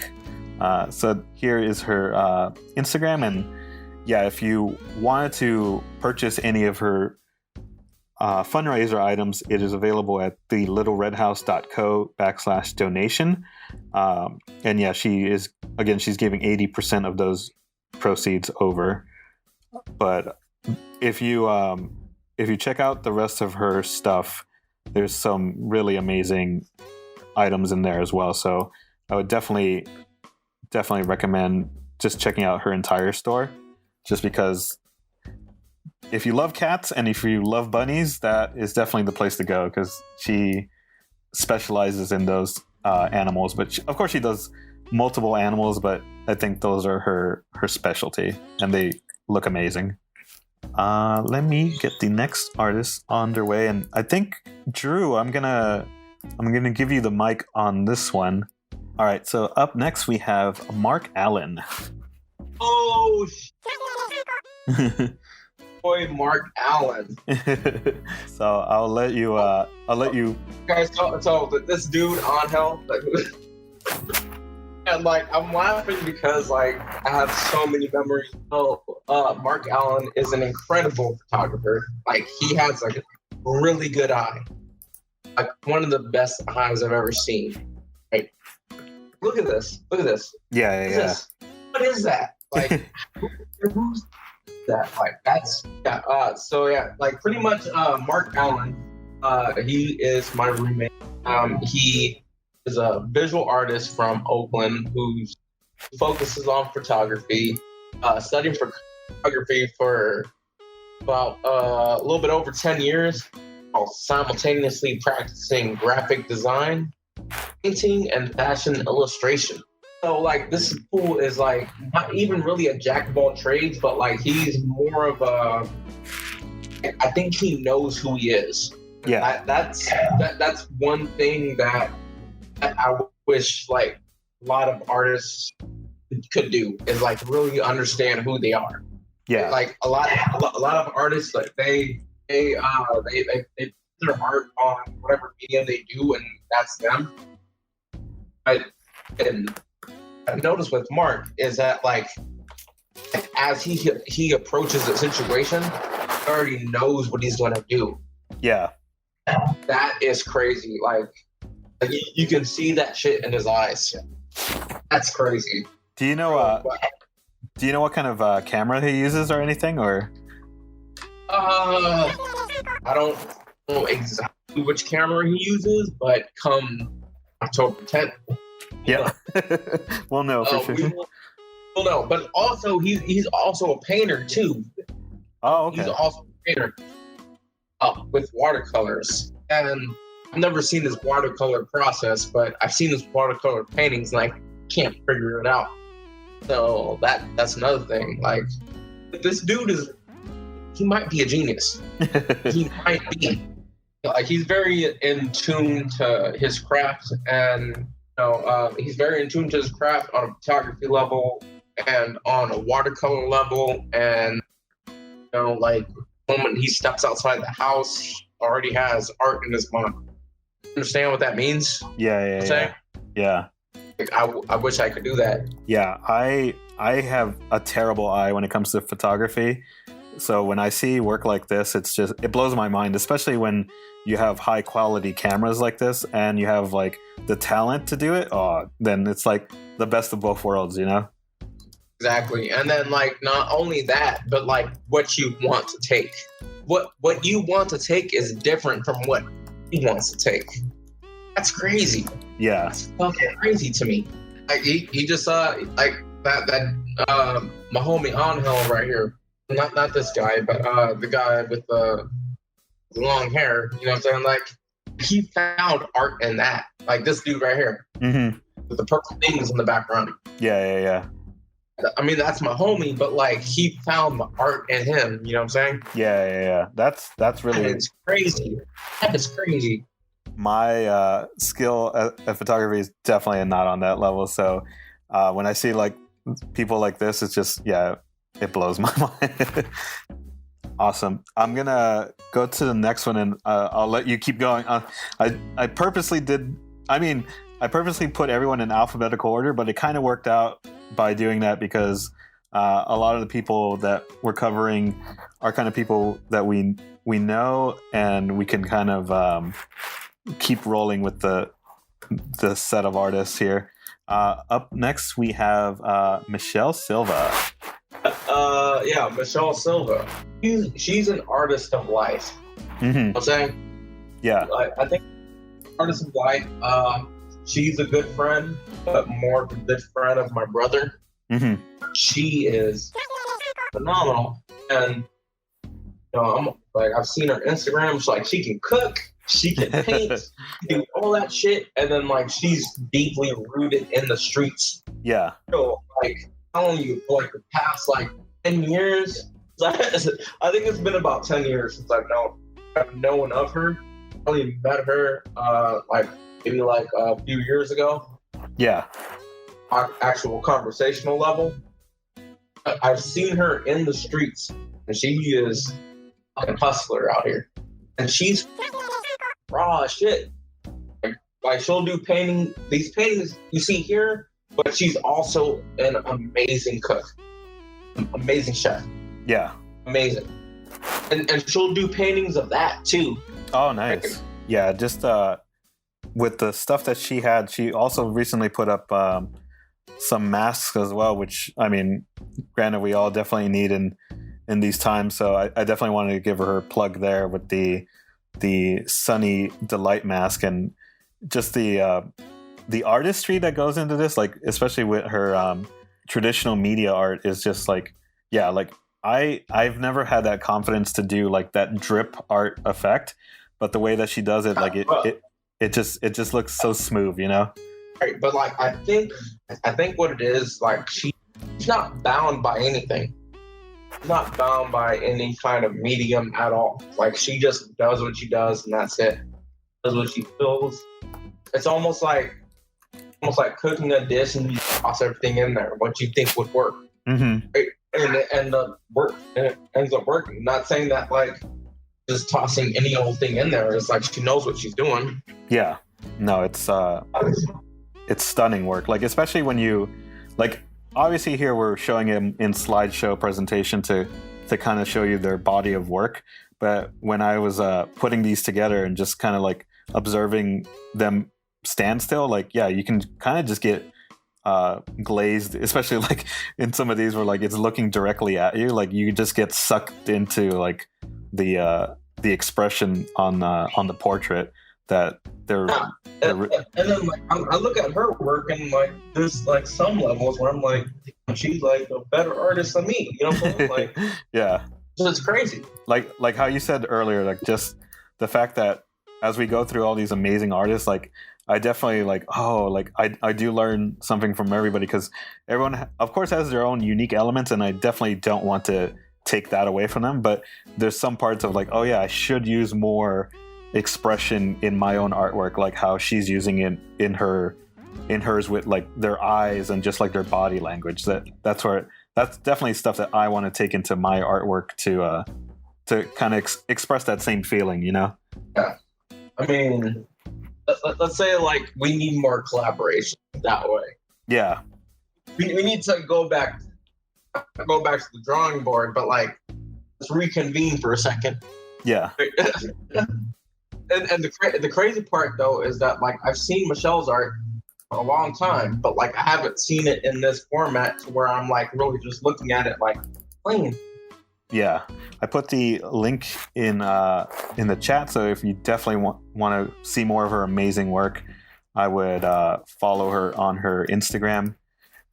So here is her Instagram, and yeah, if you wanted to purchase any of her fundraiser items, it is available at thelittleredhouse.co /donation. And yeah, she's giving 80% of those proceeds over. But if you check out the rest of her stuff, there's some really amazing items in there as well. So I would definitely recommend just checking out her entire store, just because if you love cats and if you love bunnies, that is definitely the place to go, because she specializes in those animals. But of course she does multiple animals, but I think those are her specialty, and they look amazing. Let me get the next artist underway, and I think Drew, I'm gonna give you the mic on this one. All right, so up next we have Marc Allen. Oh, boy, Marc Allen. So I'll let you. Guys, so this dude on hell, and like I'm laughing because like I have so many memories. So Marc Allen is an incredible photographer. Like he has like a really good eye, like one of the best eyes I've ever seen. Like, look at this. Yeah. What is that? Like, who's that? Like, that's yeah. So yeah, like pretty much, Marc Allen. He is my roommate. He is a visual artist from Oakland who focuses on photography. Studying photography for about a little bit over 10 years, while simultaneously practicing graphic design, painting, and fashion illustration. So like this fool is like not even really a jack of all trades, but like he's more of a, I think he knows who he is. Yeah. That's one thing that I wish like a lot of artists could do is like really understand who they are. Yeah. Like a lot of artists, like they put their art on whatever medium they do, and that's them. And I've noticed with Marc is that like as he approaches the situation, he already knows what he's gonna do. Yeah. That is crazy. Like you can see that shit in his eyes. That's crazy. Do you know what kind of camera he uses or anything, or? I don't know exactly which camera he uses, but come October 10th. Yeah. We'll know for sure. We'll know. But also he's also a painter too. Oh, okay. He's also a painter with watercolors. And I've never seen this watercolor process, but I've seen his watercolor paintings and I can't figure it out. So that's another thing. Like this dude he might be a genius. He might be. Like he's very in tune to his craft, and he's very in tune to his craft on a photography level and on a watercolor level, and like the moment he steps outside the house, he already has art in his mind. Understand what that means? Yeah. Like, I wish I could do that. Yeah, I have a terrible eye when it comes to photography. So when I see work like this, it blows my mind, especially when you have high quality cameras like this and you have like the talent to do it. Oh, then it's like the best of both worlds, you know? Exactly. And then like not only that, but like what you want to take. What you want to take is different from what he wants to take. That's crazy. Yeah. That's fucking crazy to me. Like he just like that my homie Angel right here. Not this guy, but the guy with the long hair. You know what I'm saying? Like he found art in that. Like this dude right here. Mm-hmm. With the purple things in the background. Yeah. I mean, that's my homie, but like he found the art in him. You know what I'm saying? Yeah. That's really. It's crazy. That is crazy. My skill at photography is definitely not on that level. So when I see like people like this, it's just it blows my mind. Awesome. I'm gonna go to the next one, and I'll let you keep going. I purposely put everyone in alphabetical order, but it kind of worked out by doing that because a lot of the people that we're covering are kind of people that we know, and we can kind of keep rolling with the set of artists here. Up next, we have Michelle Silva. Michelle Silva. She's an artist of life. Mm-hmm. You know what I'm saying? Yeah. I think artist of life. She's a good friend, but more of a good friend of my brother. Mm-hmm. She is phenomenal, and I've seen her Instagram. She's like she can cook, she can paint, do all that shit, and then like she's deeply rooted in the streets. Yeah. So like telling you for like the past like 10 years. I think it's been about 10 years since I've known of her. I only met her maybe a few years ago. Yeah. Actual conversational level. I've seen her in the streets, and she is a hustler out here. And she's raw as shit. Like she'll do these paintings you see here, but she's also an amazing cook. Amazing chef. Yeah. Amazing. And she'll do paintings of that too. Oh, nice. Yeah, just with the stuff that she had, she also recently put up some masks as well, which, I mean, granted, we all definitely need in these times. So I definitely wanted to give her a plug there with the Sunny Delight mask, and just the artistry that goes into this, like especially with her traditional media art, is just like, yeah, like I've never had that confidence to do like that drip art effect, but the way that she does it, like it just looks so smooth, you know? Right, but like I think what it is, like she's not bound by anything. not bound by any kind of medium at all. Like she just does what she does and that's it. Does what she feels. It's almost like cooking a dish and you toss everything in there, what you think would work. Mm-hmm. And it ends up working. Not saying that like just tossing any old thing in there. It's like she knows what she's doing. Yeah. No, it's stunning work. Like especially when you like obviously here we're showing it in slideshow presentation to kind of show you their body of work. But when I was putting these together and just kind of like observing them stand still, like yeah, you can kind of just get glazed, especially like in some of these where like it's looking directly at you, like you just get sucked into like the expression on the portrait that they're and then like I look at her work and like there's like some levels where I'm like she's like a better artist than me, you know what I'm saying? Like yeah, so it's crazy. Like how you said earlier, like just the fact that as we go through all these amazing artists, like I definitely like, oh, like I do learn something from everybody because everyone, of course, has their own unique elements, and I definitely don't want to take that away from them. But there's some parts of like, oh yeah, I should use more expression in my own artwork, like how she's using it in hers with like their eyes and just like their body language. That's definitely stuff that I want to take into my artwork to kind of express that same feeling, you know? Yeah, I mean. Let's say like we need more collaboration that way. Yeah, we need to go back to the drawing board, but like let's reconvene for a second. Yeah. and the crazy part though is that like I've seen Michelle's art for a long time, but like I haven't seen it in this format to where I'm like really just looking at it like plain. Yeah, I put the link in the chat, so if you definitely want to see more of her amazing work, I would follow her on her Instagram,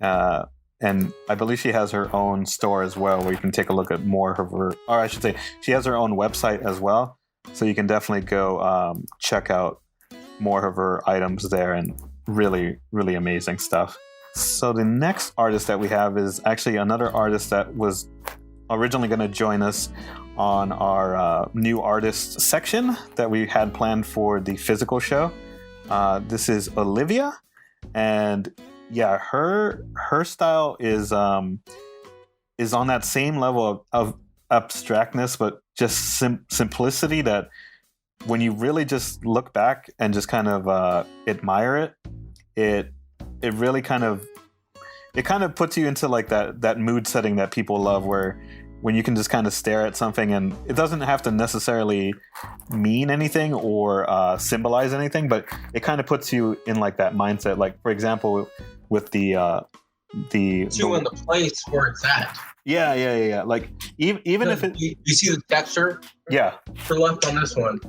and I believe she has her own store as well, where you can take a look at more of her. Or I should say, she has her own website as well, so you can definitely go check out more of her items there, and really, really amazing stuff. So the next artist that we have is actually another artist that was originally going to join us on our new artist section that we had planned for the physical show. This is Olivia, and yeah, her style is on that same level of abstractness, but just simplicity that when you really just look back and just kind of admire it really kind of puts you into like that mood setting that people love, where when you can just kind of stare at something and it doesn't have to necessarily mean anything or symbolize anything, but it kind of puts you in like that mindset. Like for example, with the in the place where it's at. Yeah. Like even if it, you see the texture. Yeah. For left on this one,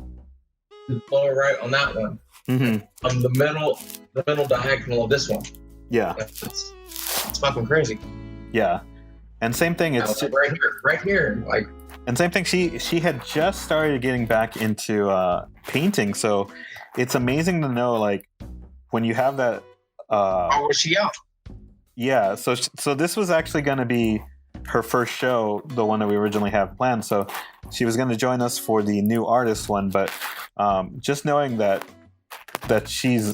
lower right on that one. Mm-hmm. On the middle diagonal of this one. Yeah. It's fucking crazy. Yeah. And same thing, it's right here, like. And same thing, she had just started getting back into painting, so it's amazing to know like when you have that. How was she out? Yeah, so this was actually going to be her first show, the one that we originally have planned. So she was going to join us for the new artist one, but just knowing that she's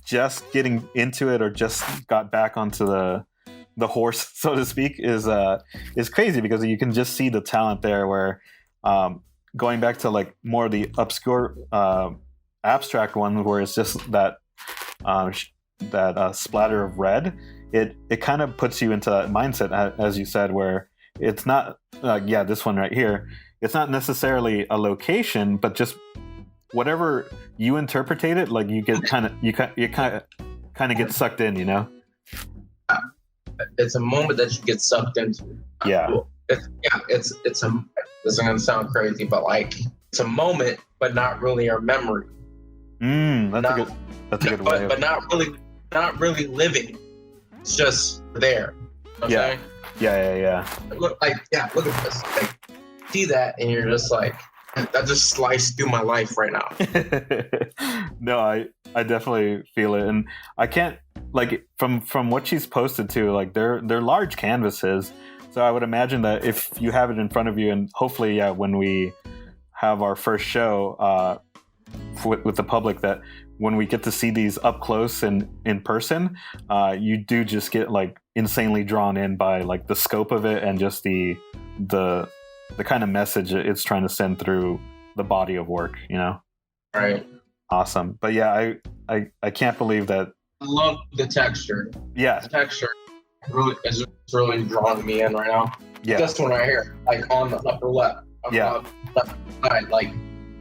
just getting into it or just got back onto the horse, so to speak, is crazy, because you can just see the talent there, where going back to like more of the obscure abstract one where it's just that splatter of red, it kind of puts you into that mindset, as you said, where it's not this one right here, it's not necessarily a location, but just whatever you interpretate it, like you get kind of get sucked in, It's a moment that you get sucked into. Yeah. This is gonna sound crazy, but like it's a moment, but not really our memory. That's a good way. But not really living. It's just there. Okay? Yeah. Look at this. Like, see that, and you're just like, that just sliced through my life right now. No, I definitely feel it, and I can't, like, from what she's posted too, like they're large canvases, So I would imagine that if you have it in front of you, and hopefully, when we have our first show with the public, that when we get to see these up close and in person, you do just get like insanely drawn in by like the scope of it and just the kind of message it's trying to send through the body of work, you know? Right. Awesome. But yeah, I can't believe that. I love the texture. Yeah. The texture is really drawing me in right now. Yeah. This one right here, like on the upper left. Yeah. Left side, like.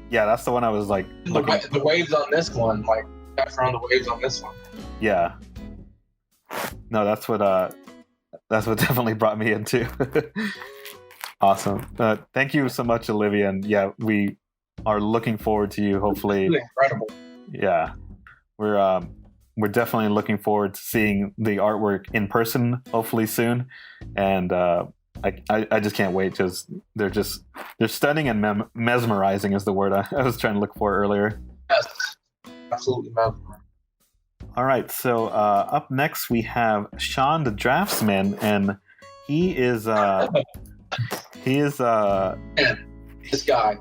Yeah, that's the one I was like looking. The waves on this one, like texture on the waves on this one. Yeah. No, that's what definitely brought me into. Awesome. Thank you so much, Olivia. And yeah, we are looking forward to you. Hopefully. It's really incredible. Yeah, we're definitely looking forward to seeing the artwork in person, hopefully soon. And I just can't wait because they're stunning and mesmerizing is the word I was trying to look for earlier. Yes, absolutely mesmerizing. All right, so up next we have Sean the Draftsman, and he is this guy,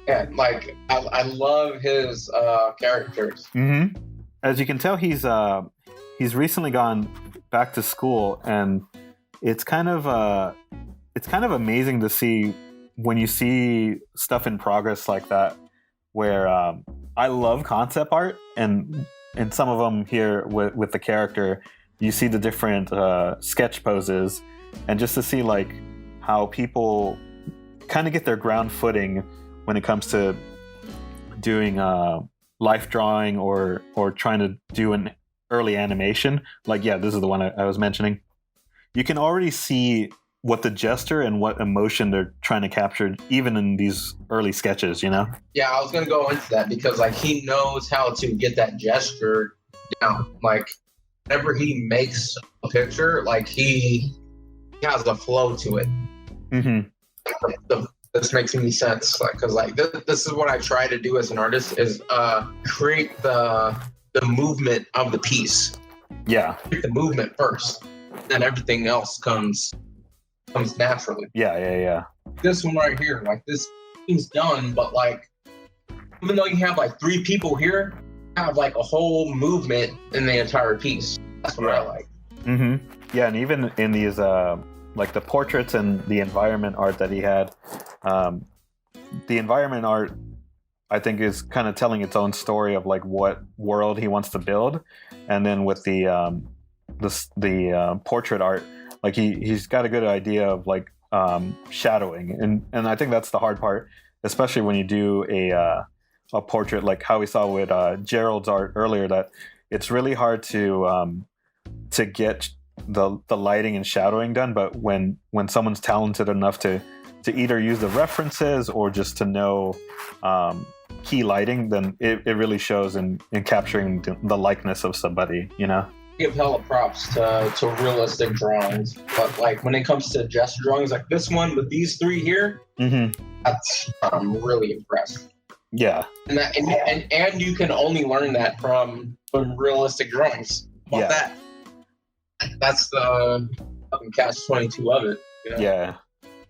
I love his characters. Mm-hmm. As you can tell, he's recently gone back to school, and it's kind of amazing to see when you see stuff in progress like that, where I love concept art, and some of them here with the character, you see the different sketch poses, and just to see like how people kind of get their ground footing when it comes to doing life drawing or trying to do an early animation. Like, yeah, this is the one I was mentioning. You can already see what the gesture and what emotion they're trying to capture, even in these early sketches, you know? Yeah, I was going to go into that because, like, he knows how to get that gesture down. Like, whenever he makes a picture, like, he has a flow to it. Mm-hmm. This makes any sense, like, because, like, this is what I try to do as an artist is create the movement of the piece. Yeah. Create the movement first, then everything else comes naturally. Yeah. This one right here, like, this seems done, but, like, even though you have like 3 people here, you have like a whole movement in the entire piece. That's what I like. Mm-hmm. Yeah, and even in these like the portraits and the environment art that he had, the environment art I think is kind of telling its own story of like what world he wants to build, and then with the portrait art, like he's got a good idea of like shadowing, and I think that's the hard part, especially when you do a portrait like how we saw with Jarold's art earlier, that it's really hard to get the lighting and shadowing done. But when someone's talented enough to either use the references or just to know key lighting, then it really shows in capturing the likeness of somebody, you know? Give hella props to realistic drawings, but like when it comes to gesture drawings like this one with these 3 here, that's I'm really impressed. Yeah, and you can only learn that from realistic drawings. That that's the catch-22 of it. You know? Yeah,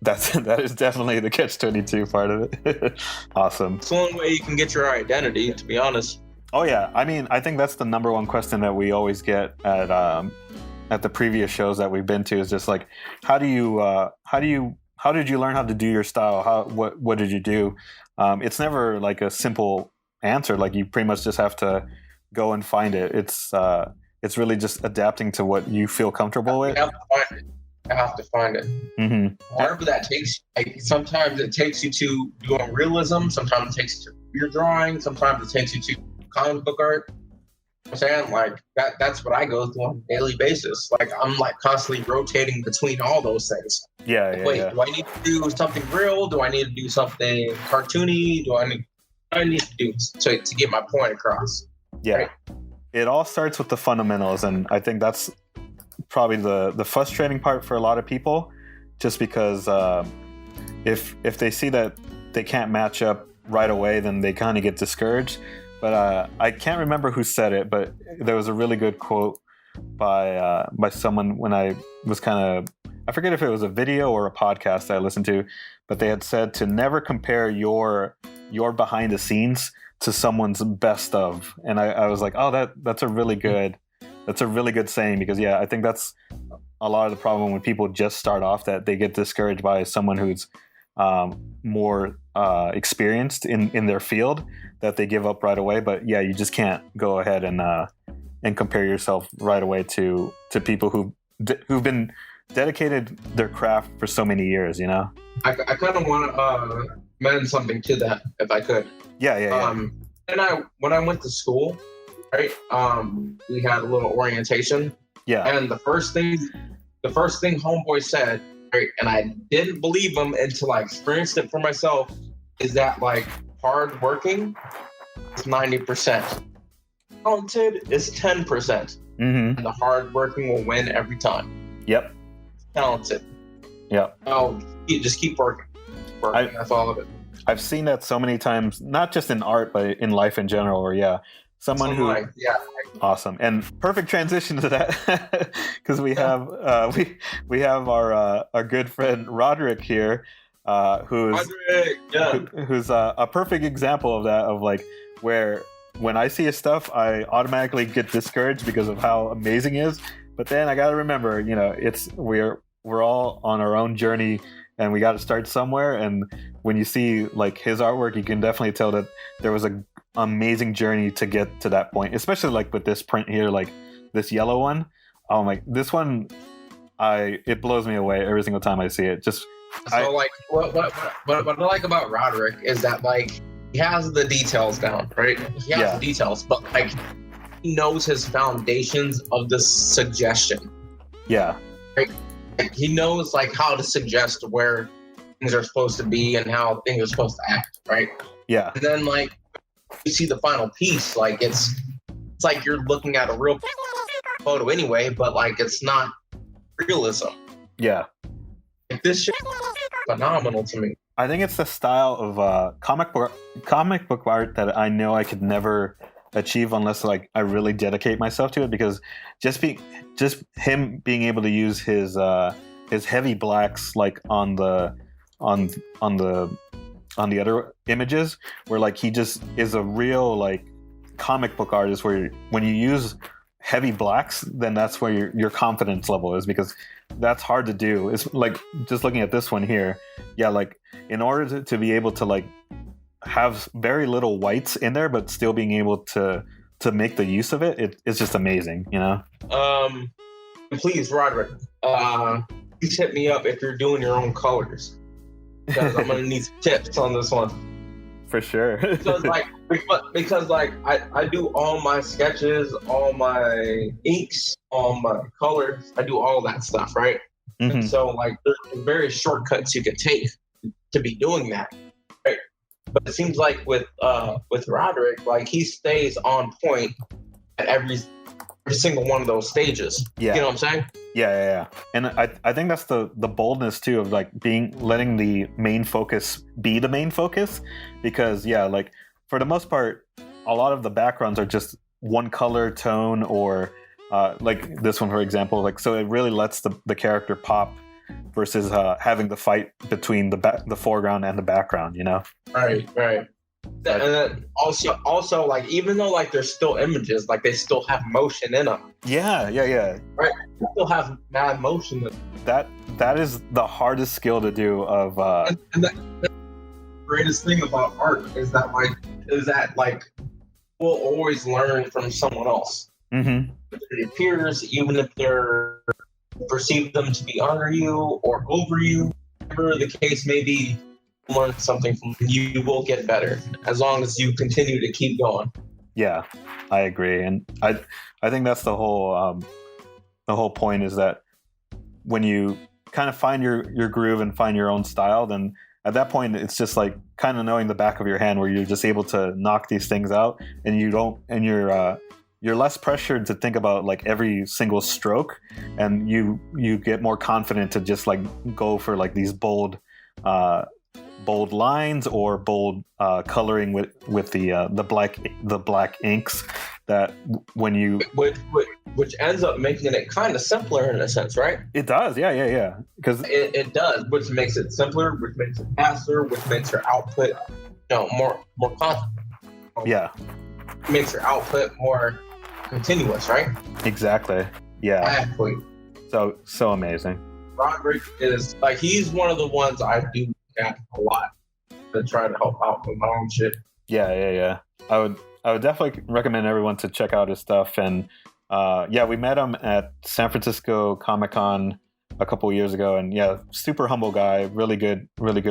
that is definitely the catch-22 part of it. Awesome. It's the only way you can get your identity, to be honest. Oh yeah, I mean, I think that's the number one question that we always get at the previous shows that we've been to, is just like, how did you learn how to do your style? What did you do? It's never like a simple answer. Like, you pretty much just have to go and find it. It's really just adapting to what you feel comfortable with. I have to find it. Mm-hmm. Wherever that takes, like, sometimes it takes you to doing realism, sometimes it takes you to your drawing, sometimes it takes you to comic book art. I'm saying, like, that's what I go through on a daily basis. Like, I'm like constantly rotating between all those things. Yeah. Do I need to do something real? Do I need to do something cartoony? Do I need to do to get my point across? Yeah. Right? It all starts with the fundamentals, and I think that's probably the frustrating part for a lot of people, just because if they see that they can't match up right away, then they kind of get discouraged. But I can't remember who said it, but there was a really good quote by someone when I was kind of I forget if it was a video or a podcast I listened to, but they had said to never compare your behind the scenes to someone's best of. And I was like, oh, that's a really good saying, because yeah, I think that's a lot of the problem when people just start off, that they get discouraged by someone who's more experienced in their field, that they give up right away. But yeah, you just can't go ahead and compare yourself right away to people who've been dedicated their craft for so many years, you know? I kind of want to mention something to that, if I could. Yeah. And when I went to school, right, we had a little orientation. Yeah. And the first thing homeboy said, right, and I didn't believe him until I experienced it for myself, is that like hard working is 90%. Talented is 10%. Mm-hmm. And the hard working will win every time. Yep. Talented. Yep. Oh, just keep working. That's all of it. I've seen that so many times, not just in art, but in life in general, where awesome. And perfect transition to that, because we have our good friend Roderick here, who's a perfect example of that, of like where when I see his stuff, I automatically get discouraged because of how amazing he is. But then I got to remember, you know, we're all on our own journey, and we got to start somewhere. And when you see like his artwork, you can definitely tell that there was an amazing journey to get to that point, especially like with this print here, like this yellow one. Oh my, this one, it blows me away every single time I see it. Like what I like about Roderick is that like he has the details down, right? He has the details, but like he knows his foundations of the suggestion. Yeah. Right? Like, he knows like how to suggest where things are supposed to be and how things are supposed to act, right? Yeah. And then like you see the final piece, like it's like you're looking at a real photo anyway, but like it's not realism. Yeah. Like, this shit is phenomenal to me. I think it's the style of comic book art that I know I could never achieve unless like I really dedicate myself to it, because just him being able to use his heavy blacks like on the other images, where like he just is a real like comic book artist, where when you use heavy blacks, then that's where your confidence level is, because that's hard to do. It's like just looking at this one here. Yeah, like in order to be able to like have very little whites in there, but still being able to make the use of it's just amazing, you know? Please, Roderick, please hit me up if you're doing your own colors, because I'm gonna need some tips on this one. For sure. because I do all my sketches, all my inks, all my colors. I do all that stuff, right? Mm-hmm. And so like there's various shortcuts you can take to be doing that, right? But it seems like with Roderick, like he stays on point at every single one of those stages. Yeah. You know what I'm saying? Yeah. And I think that's the boldness too, of like letting the main focus be the main focus, because yeah, like for the most part, a lot of the backgrounds are just one color tone, or like this one, for example, like, so it really lets the character pop versus having the fight between the foreground and the background, you know? Right. And then also like, even though like there's still images, like they still have motion in them. Yeah. Right. They still have mad motion in them. That is the hardest skill to do of and the greatest thing about art is that we'll always learn from someone else. Mm-hmm. It appears, even if they're perceive them to be under you or over you, whatever the case may be, learn something from them. You will get better as long as you continue to keep going. Yeah, I agree, and I think that's the whole point, is that when you kind of find your groove and find your own style, then at that point it's just like kind of knowing the back of your hand, where you're just able to knock these things out, and you're less pressured to think about like every single stroke, and you get more confident to just like go for like these bold lines or bold coloring with the black inks, that when you which ends up making it kind of simpler in a sense, right? it does, yeah, because It does, which makes it simpler, which makes it faster, which makes your output, more constant. yeah, Makes your output more continuous, right? exactly, yeah. Exactly. So amazing. Roderick is like, he's one of the ones I do look at a lot to try to help out with my own shit. Yeah. I would definitely recommend everyone to check out his stuff. And we met him at San Francisco Comic-Con a couple years ago, and super humble guy, really good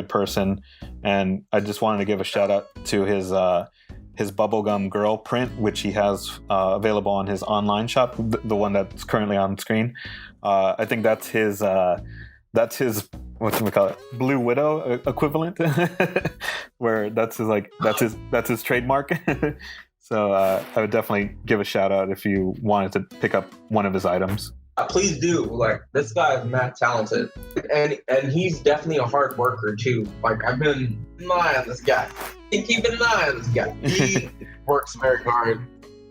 person. And I just wanted to give a shout out to his Bubblegum Girl print, which he has available on his online shop, the one that's currently on screen. I think that's his whatchamacallit, Blue Widow equivalent, where that's his trademark. So I would definitely give a shout out if you wanted to pick up one of his items. Please do. Like, this guy is mad talented, and he's definitely a hard worker too. Like, I've been keeping an eye on this guy. He works very hard,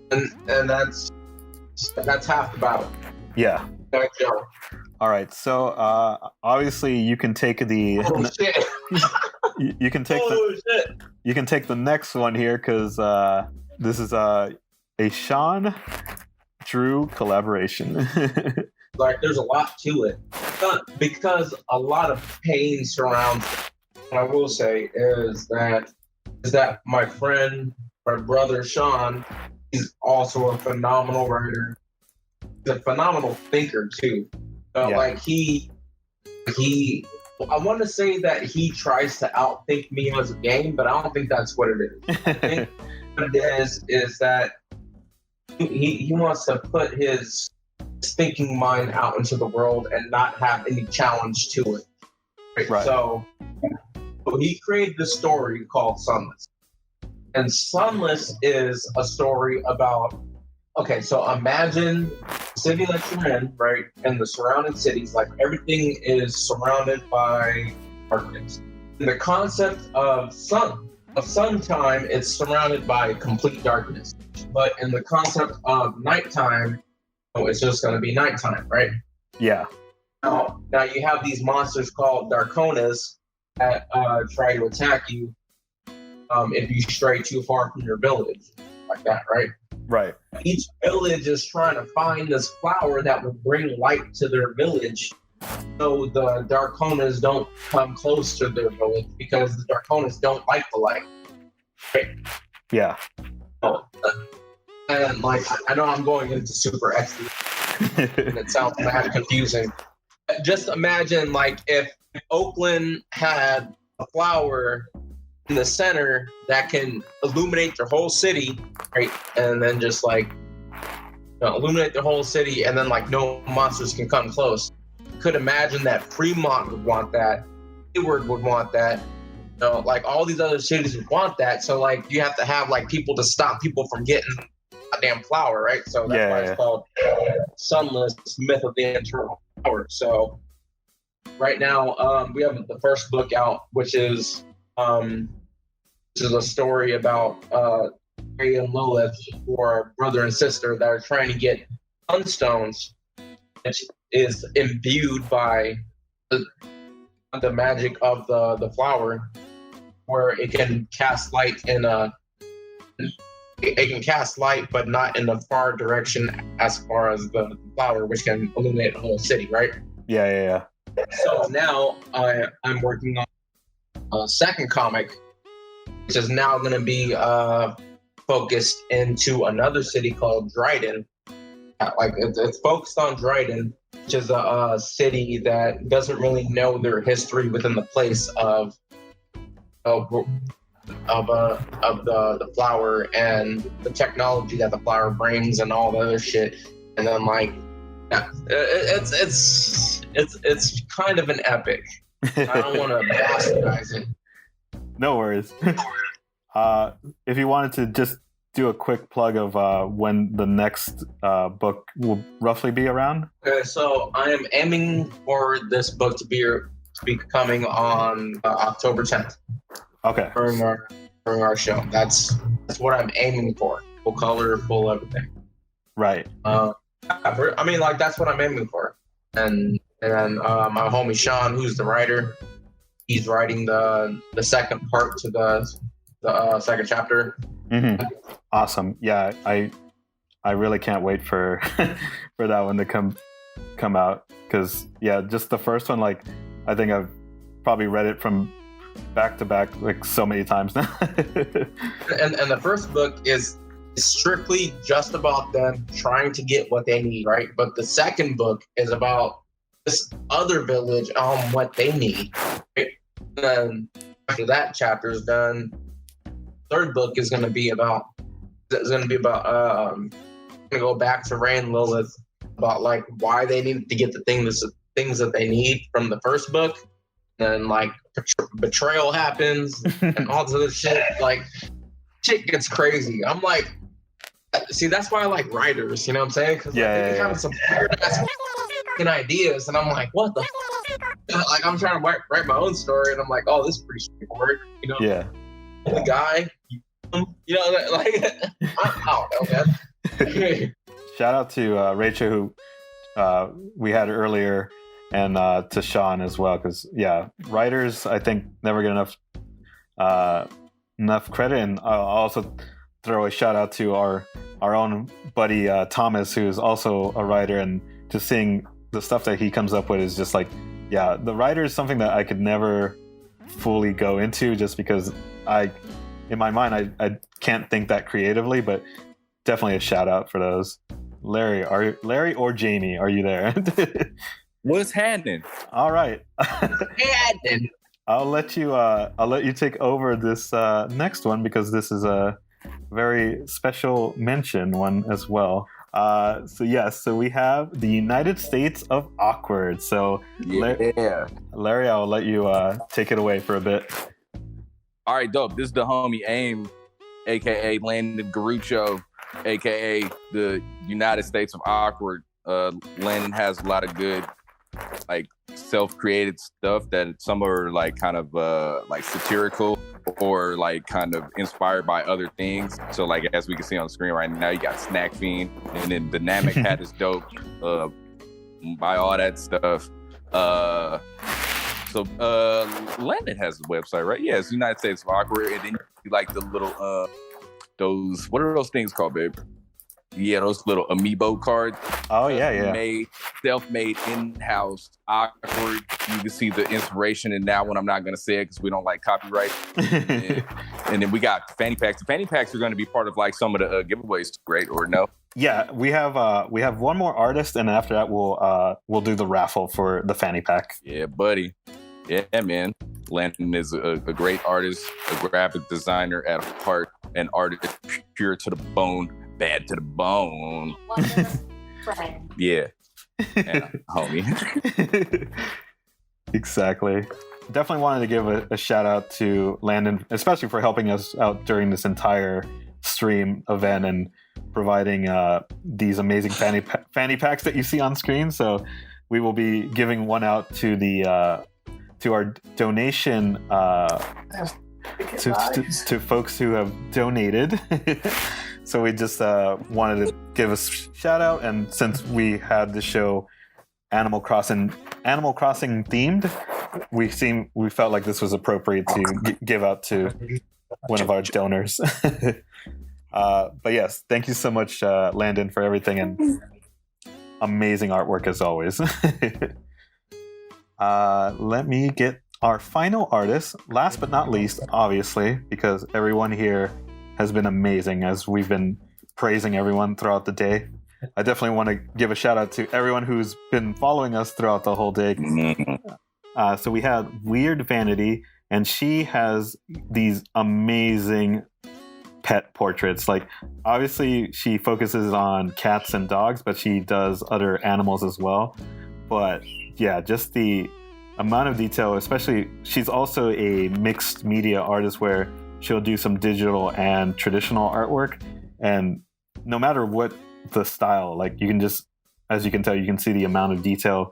and that's half the battle. Yeah. Thank you. All right. So obviously you can take the shit. you can take shit. You can take the next one here, because this is a Sean Drew collaboration. Like, there's a lot to it, but because a lot of pain surrounds it. What I will say is that my friend, my brother Sean, he's also a phenomenal writer. He's a phenomenal thinker too. Like, he I want to say that he tries to outthink me as a game, but I don't think that's what it is. I think what it is that he wants to put his thinking mind out into the world and not have any challenge to it. Right? So he created this story called Sunless. And Sunless is a story about, okay, so imagine the city that you're in, right? And the surrounding cities, like, everything is surrounded by darkness. And the concept of sometime, it's surrounded by complete darkness. But in the concept of nighttime, it's just going to be nighttime, right? Yeah. Now you have these monsters called Darkonas that try to attack you if you stray too far from your village, like that, right? Right. Each village is trying to find this flower that will bring light to their village, so the Darkonas don't come close to their village, because the Darkonas don't like the light. Right? Yeah. And like, I know I'm going into super extra, and it sounds mad confusing. Just imagine, like, if Oakland had a flower in the center that can illuminate their whole city, right? And then just like illuminate the whole city, and then like no monsters can come close. Could imagine that Fremont would want that, Hayward would want that, like all these other cities would want that. So like, you have to have like people to stop people from getting a damn flower, right? So that's why it's called Sunless, Myth of the Eternal Flower. So right now we have the first book out, which is a story about Ray and Lilith, who are brother and sister, that are trying to get sunstones, which is imbued by the magic of the flower, where it can cast light it can cast light, but not in the far direction as far as the flower, which can illuminate the whole city, right? Yeah. So now I'm working on a second comic, which is now going to be focused into another city called Dryden. Like, it's focused on Dryden, which is a city that doesn't really know their history within the place of the flower and the technology that the flower brings and all the other shit. And then like, it's kind of an epic. I don't want to bastardize it. No worries. If you wanted to just do a quick plug of when the next book will roughly be around. Okay, so I am aiming for this book to be coming on October 10th. Okay. During our show. That's what I'm aiming for. full color, full everything. Right. I mean, like that's what I'm aiming for. And my homie Sean, who's the writer, he's writing the second part to the second chapter. Mm-hmm. Awesome. Yeah, I really can't wait for for that one to come out, because yeah, just the first one, like I think I've probably read it from back to back like so many times now. and the first book is strictly just about them trying to get what they need, right? But the second book is about this other village what they need. Right? And then after that chapter is done, third book is going to be about go back to Ray and Lilith about like why they need to get the things that they need from the first book. Then like betrayal happens and all this other shit. Like shit gets crazy. I'm like, see, that's why I like writers. You know what I'm saying? Because they have some weird ass ideas, and I'm like, what the? Like I'm trying to write my own story, and I'm like, oh, this is pretty straightforward. You know? Yeah. The guy. You know, like I don't know, man. Shout out to Rachel, who we had earlier, and to Sean as well, because yeah, writers I think never get enough credit. And I'll also throw a shout out to our own buddy Thomas, who's also a writer, and just seeing the stuff that he comes up with is just like, yeah, the writer is something that I could never fully go into, just because in my mind, I can't think that creatively, but definitely a shout out for those. Larry or Jamie, are you there? What's happening? All right. I'll let you take over this next one, because this is a very special mention one as well. So we have the United States of Awkward. So yeah, Larry, I'll let you take it away for a bit. All right, dope. This is the homie Aim, aka Landon Garucho, aka the United States of Awkward. Landon has a lot of good, like, self-created stuff that some are like kind of like satirical or like kind of inspired by other things. So like as we can see on the screen right now, you got Snack Fiend, and then Dynamic Hat is dope. Buy all that stuff. So Landon has a website, right? Yeah, it's United States of Awkward, and then you like the little those, what are those things called, babe? Yeah, those little amiibo cards. Oh yeah. Self-made, in-house, awkward. You can see the inspiration in that one. I'm not gonna say it because we don't like copyright. And then we got fanny packs. The fanny packs are going to be part of like some of the giveaways, right? Or no? Yeah, we have one more artist, and after that we'll do the raffle for the fanny pack. Yeah, buddy. Yeah, man. Landon is a great artist, a graphic designer at heart, an artist pure to the bone, bad to the bone. Yeah. Yeah, homie. Exactly. Definitely wanted to give a shout out to Landon, especially for helping us out during this entire stream event and providing these amazing fanny packs that you see on screen. So we will be giving one out to the to our donation to folks who have donated. So we just wanted to give a shout out, and since we had the show Animal Crossing themed, we felt like this was appropriate to give out to one of our donors. But yes, thank you so much, Landon, for everything, and amazing artwork as always. Let me get our final artist, last but not least, obviously, because everyone here has been amazing as we've been praising everyone throughout the day. I definitely want to give a shout out to everyone who's been following us throughout the whole day. So we have Weird Vanity, and she has these amazing pet portraits. Like, obviously she focuses on cats and dogs, but she does other animals as well. But yeah, just the amount of detail, especially, she's also a mixed media artist where she'll do some digital and traditional artwork, and no matter what the style, like, you can just, as you can tell, you can see the amount of detail.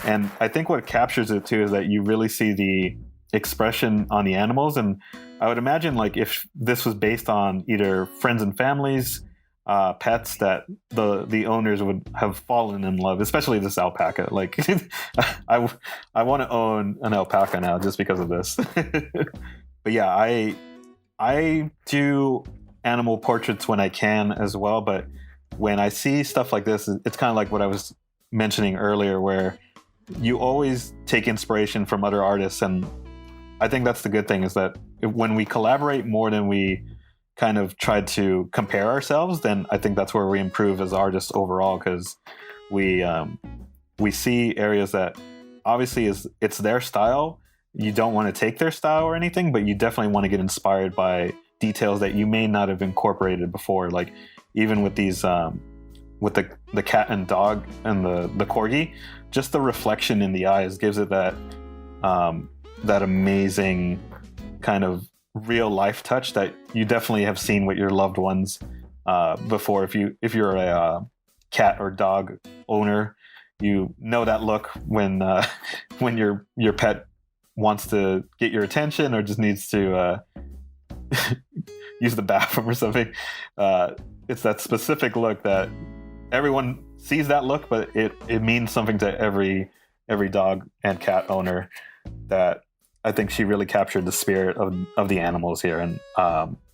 And I think what captures it too is that you really see the expression on the animals. And I would imagine, like, if this was based on either friends and families pets that the owners would have fallen in love, especially this alpaca. Like, I want to own an alpaca now just because of this. But yeah, I do animal portraits when I can as well. But when I see stuff like this, it's kind of like what I was mentioning earlier, where you always take inspiration from other artists. And I think that's the good thing, is that when we collaborate more than we kind of try to compare ourselves, then I think that's where we improve as artists overall, because we see areas that obviously it's their style. You don't want to take their style or anything, but you definitely want to get inspired by details that you may not have incorporated before. Like even with these with the cat and dog and the corgi, just the reflection in the eyes gives it that that amazing kind of real life touch that you definitely have seen with your loved ones before. If you're a cat or dog owner, you know that look when your pet wants to get your attention or just needs to use the bathroom or something. It's that specific look that everyone sees that look, but it means something to every dog and cat owner. That I think she really captured the spirit of the animals here, and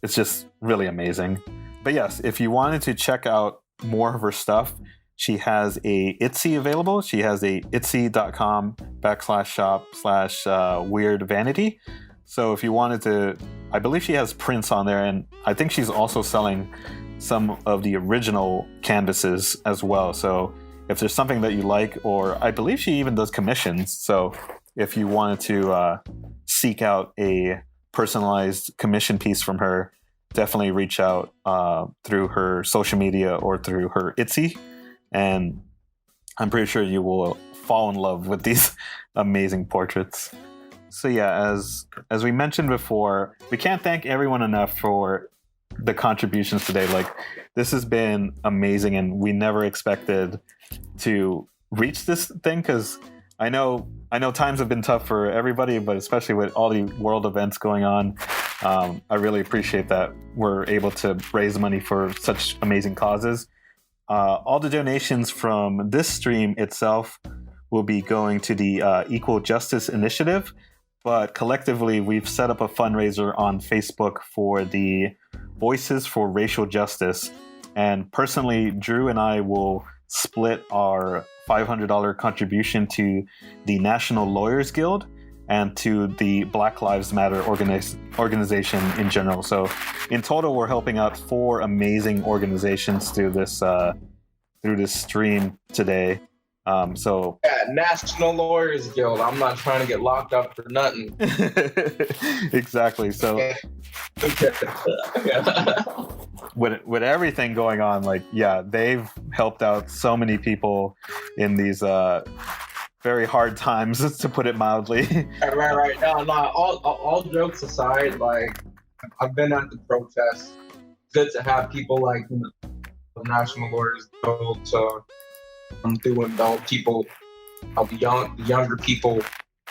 it's just really amazing. But yes, if you wanted to check out more of her stuff, she has a Etsy available. She has a etsy.com/shop/weird vanity. So if you wanted to, I believe she has prints on there, and I think she's also selling some of the original canvases as well. So if there's something that you like, or I believe she even does commissions. So if you wanted to seek out a personalized commission piece from her, definitely reach out through her social media or through her Etsy. And I'm pretty sure you will fall in love with these amazing portraits. So yeah, as we mentioned before, we can't thank everyone enough for the contributions today. Like, this has been amazing, and we never expected to reach this thing, because I know times have been tough for everybody, but especially with all the world events going on, I really appreciate that we're able to raise money for such amazing causes. All the donations from this stream itself will be going to the Equal Justice Initiative, but collectively we've set up a fundraiser on Facebook for the Voices for Racial Justice. And personally, Drew and I will split our $500 contribution to the National Lawyers Guild and to the Black Lives Matter organization in general. So in total, we're helping out 4 amazing organizations through this stream today. So yeah, National Lawyers Guild. I'm not trying to get locked up for nothing. Exactly. So with everything going on, like, yeah, they've helped out so many people in these very hard times, to put it mildly. Right. No. All jokes aside, like, I've been at the protest. It's good to have people like the National Lawyers Guild to doing help people, help younger people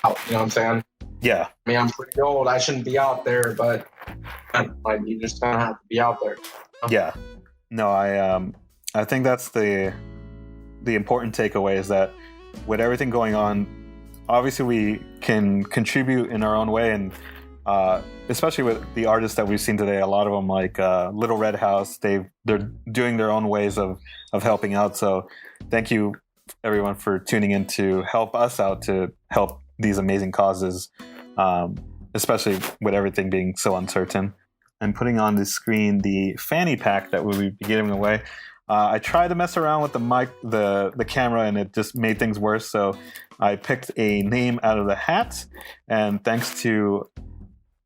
out. You know what I'm saying? Yeah. I mean, I'm pretty old. I shouldn't be out there, but like, you just kind of have to be out there. Yeah. No, I think that's the important takeaway, is that with everything going on, obviously we can contribute in our own way, and especially with the artists that we've seen today, a lot of them, like Little Red House, they're doing their own ways of helping out. So thank you everyone for tuning in to help us out, to help these amazing causes, especially with everything being so uncertain. I'm putting on the screen the fanny pack that we'll be giving away. I tried to mess around with the mic, the camera, and it just made things worse. So I picked a name out of the hat, and thanks to,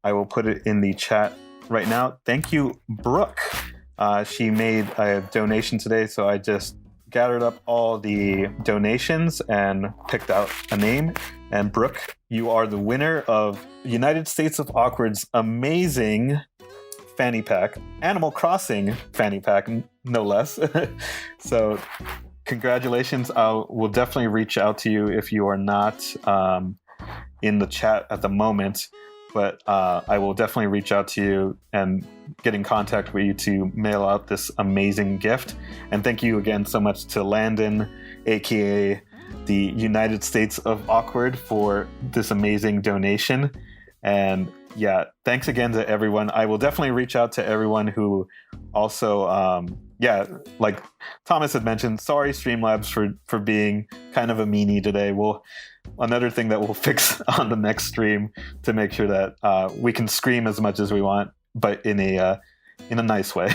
I will put it in the chat right now. Thank you, Brooke. She made a donation today, so I just gathered up all the donations and picked out a name. And Brooke, you are the winner of United States of Awkward's amazing fanny pack, Animal Crossing fanny pack, no less. So congratulations. I will definitely reach out to you if you are not in the chat at the moment. but I will definitely reach out to you and get in contact with you to mail out this amazing gift. And thank you again so much to Landon, aka the United States of Awkward, for this amazing donation. And yeah, thanks again to everyone. I will definitely reach out to everyone who also, like Thomas had mentioned, sorry Streamlabs for being kind of a meanie today. Another thing that we'll fix on the next stream to make sure that we can scream as much as we want, but in a nice way.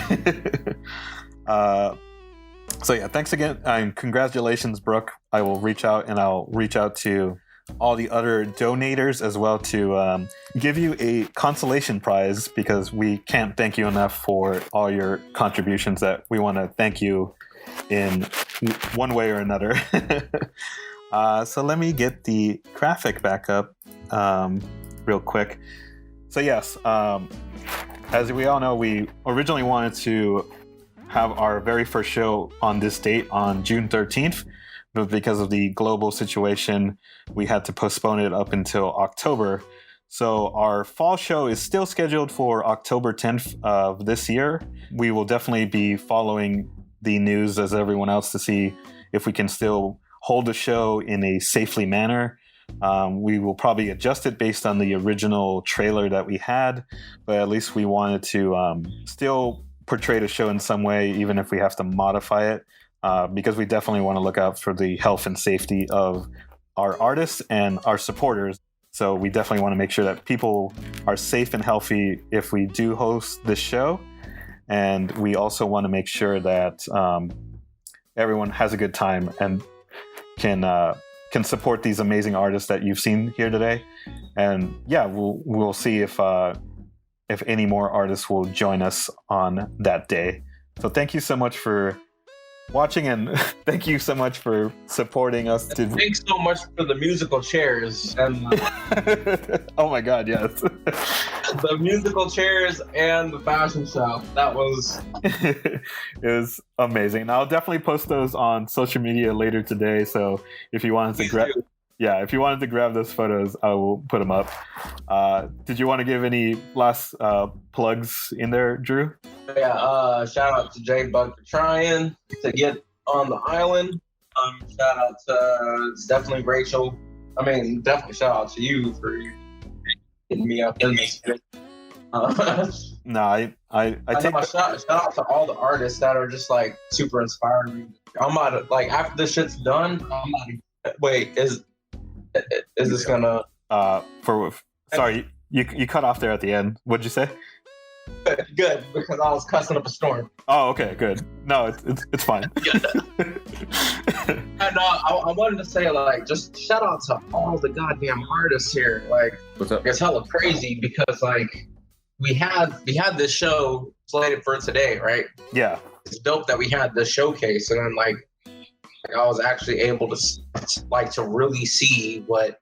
So yeah, thanks again, and congratulations, Brooke. I will reach out, and I'll reach out to all the other donators as well to give you a consolation prize, because we can't thank you enough for all your contributions. That we want to thank you in one way or another. So let me get the graphic back up real quick. So yes, as we all know, we originally wanted to have our very first show on this date on June 13th, but because of the global situation, we had to postpone it up until October. So our fall show is still scheduled for October 10th of this year. We will definitely be following the news as everyone else to see if we can still hold the show in a safely manner. We will probably adjust it based on the original trailer that we had, but at least we wanted to still portray the show in some way, even if we have to modify it, because we definitely want to look out for the health and safety of our artists and our supporters. So we definitely want to make sure that people are safe and healthy if we do host this show. And we also want to make sure that everyone has a good time and can support these amazing artists that you've seen here today. And yeah, we'll see if any more artists will join us on that day. So thank you so much for watching, and thank you so much for supporting us. Thanks so much for the musical chairs. And oh my God, yes. The musical chairs and the fashion show. That was... It was amazing. I'll definitely post those on social media later today. So if you wanted to grab those photos, I will put them up. Did you want to give any last plugs in there, Drew? Yeah, shout out to J-Bug for trying to get on the island. Shout out to definitely Rachel. Definitely shout out to you for getting me up in this. No, I take shout out to all the artists that are just like super inspiring. I'm not like, after this shit's done, I'm not. Wait, is this gonna? Sorry, you cut off there at the end. What'd you say? Good, because I was cussing up a storm. Oh, okay, good. No, it's fine. And I wanted to say, like, just shout out to all the goddamn artists here. Like, what's up? It's hella crazy because, like, we had this show slated for today, right? Yeah. It's dope that we had this showcase, and then like I was actually able to really see what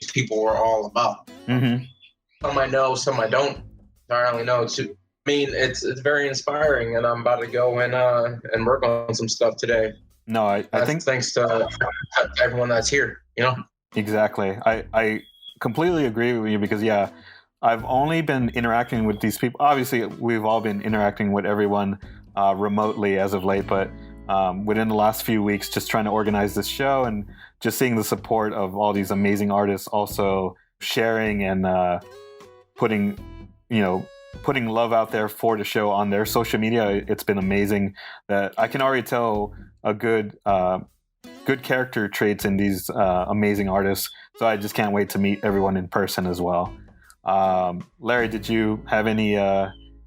these people were all about. Mm-hmm. Some I know, some I don't entirely know too. It's very inspiring, and I'm about to go and work on some stuff today. No, I think thanks to everyone that's here, Exactly. I completely agree with you, because yeah, I've only been interacting with these people. Obviously, we've all been interacting with everyone remotely as of late, but within the last few weeks, just trying to organize this show and just seeing the support of all these amazing artists also sharing and putting love out there for the show on their social media. It's been amazing that I can already tell a good character traits in these amazing artists. So I just can't wait to meet everyone in person as well. Larry, did you have any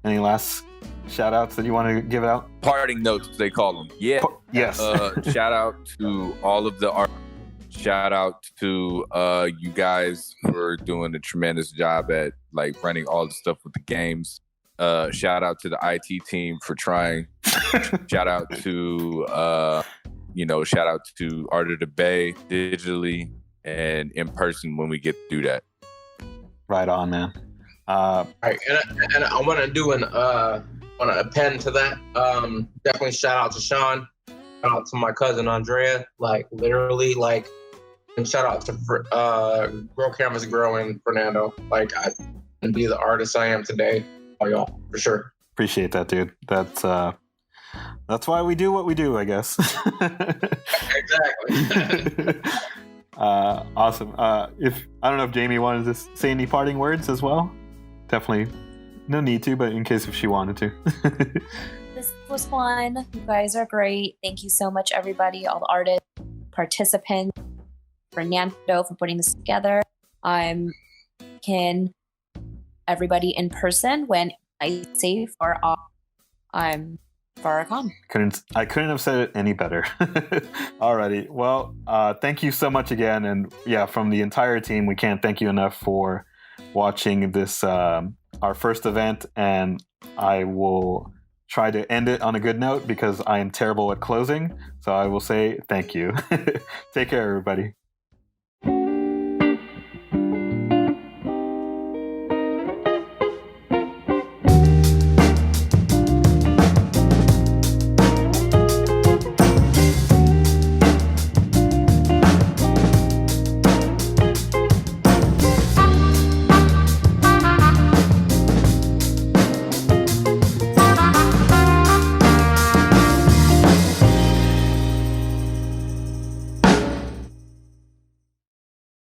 last shout outs that you want to give out? Parting notes, they call them. Yeah. Yes. Shout out to all of the art. Shout out to you guys for doing a tremendous job at like running all the stuff with the games. Shout out to the IT team for trying. Shout out to shout out to Art of the Bay digitally and in person when we get to do that. Right on, man. All right, and I want to do want to append to that. Definitely shout out to Sean. Shout out to my cousin Andrea. Like literally, like And shout out to Grow Canvas Grow and Fernando. Like, I can be the artist I am today. Oh, y'all, for sure. Appreciate that, dude. That's why we do what we do, I guess. Exactly. Awesome. If I don't know if Jamie wanted to say any parting words as well. Definitely no need to, but in case if she wanted to. This was fun. You guys are great. Thank you so much, everybody, all the artists, participants, Fernando for putting this together. Can everybody in person when I say for our con. I couldn't have said it any better. Alrighty. Well, thank you so much again, and yeah, from the entire team, we can't thank you enough for watching this our first event, and I will try to end it on a good note because I am terrible at closing. So I will say thank you. Take care, everybody.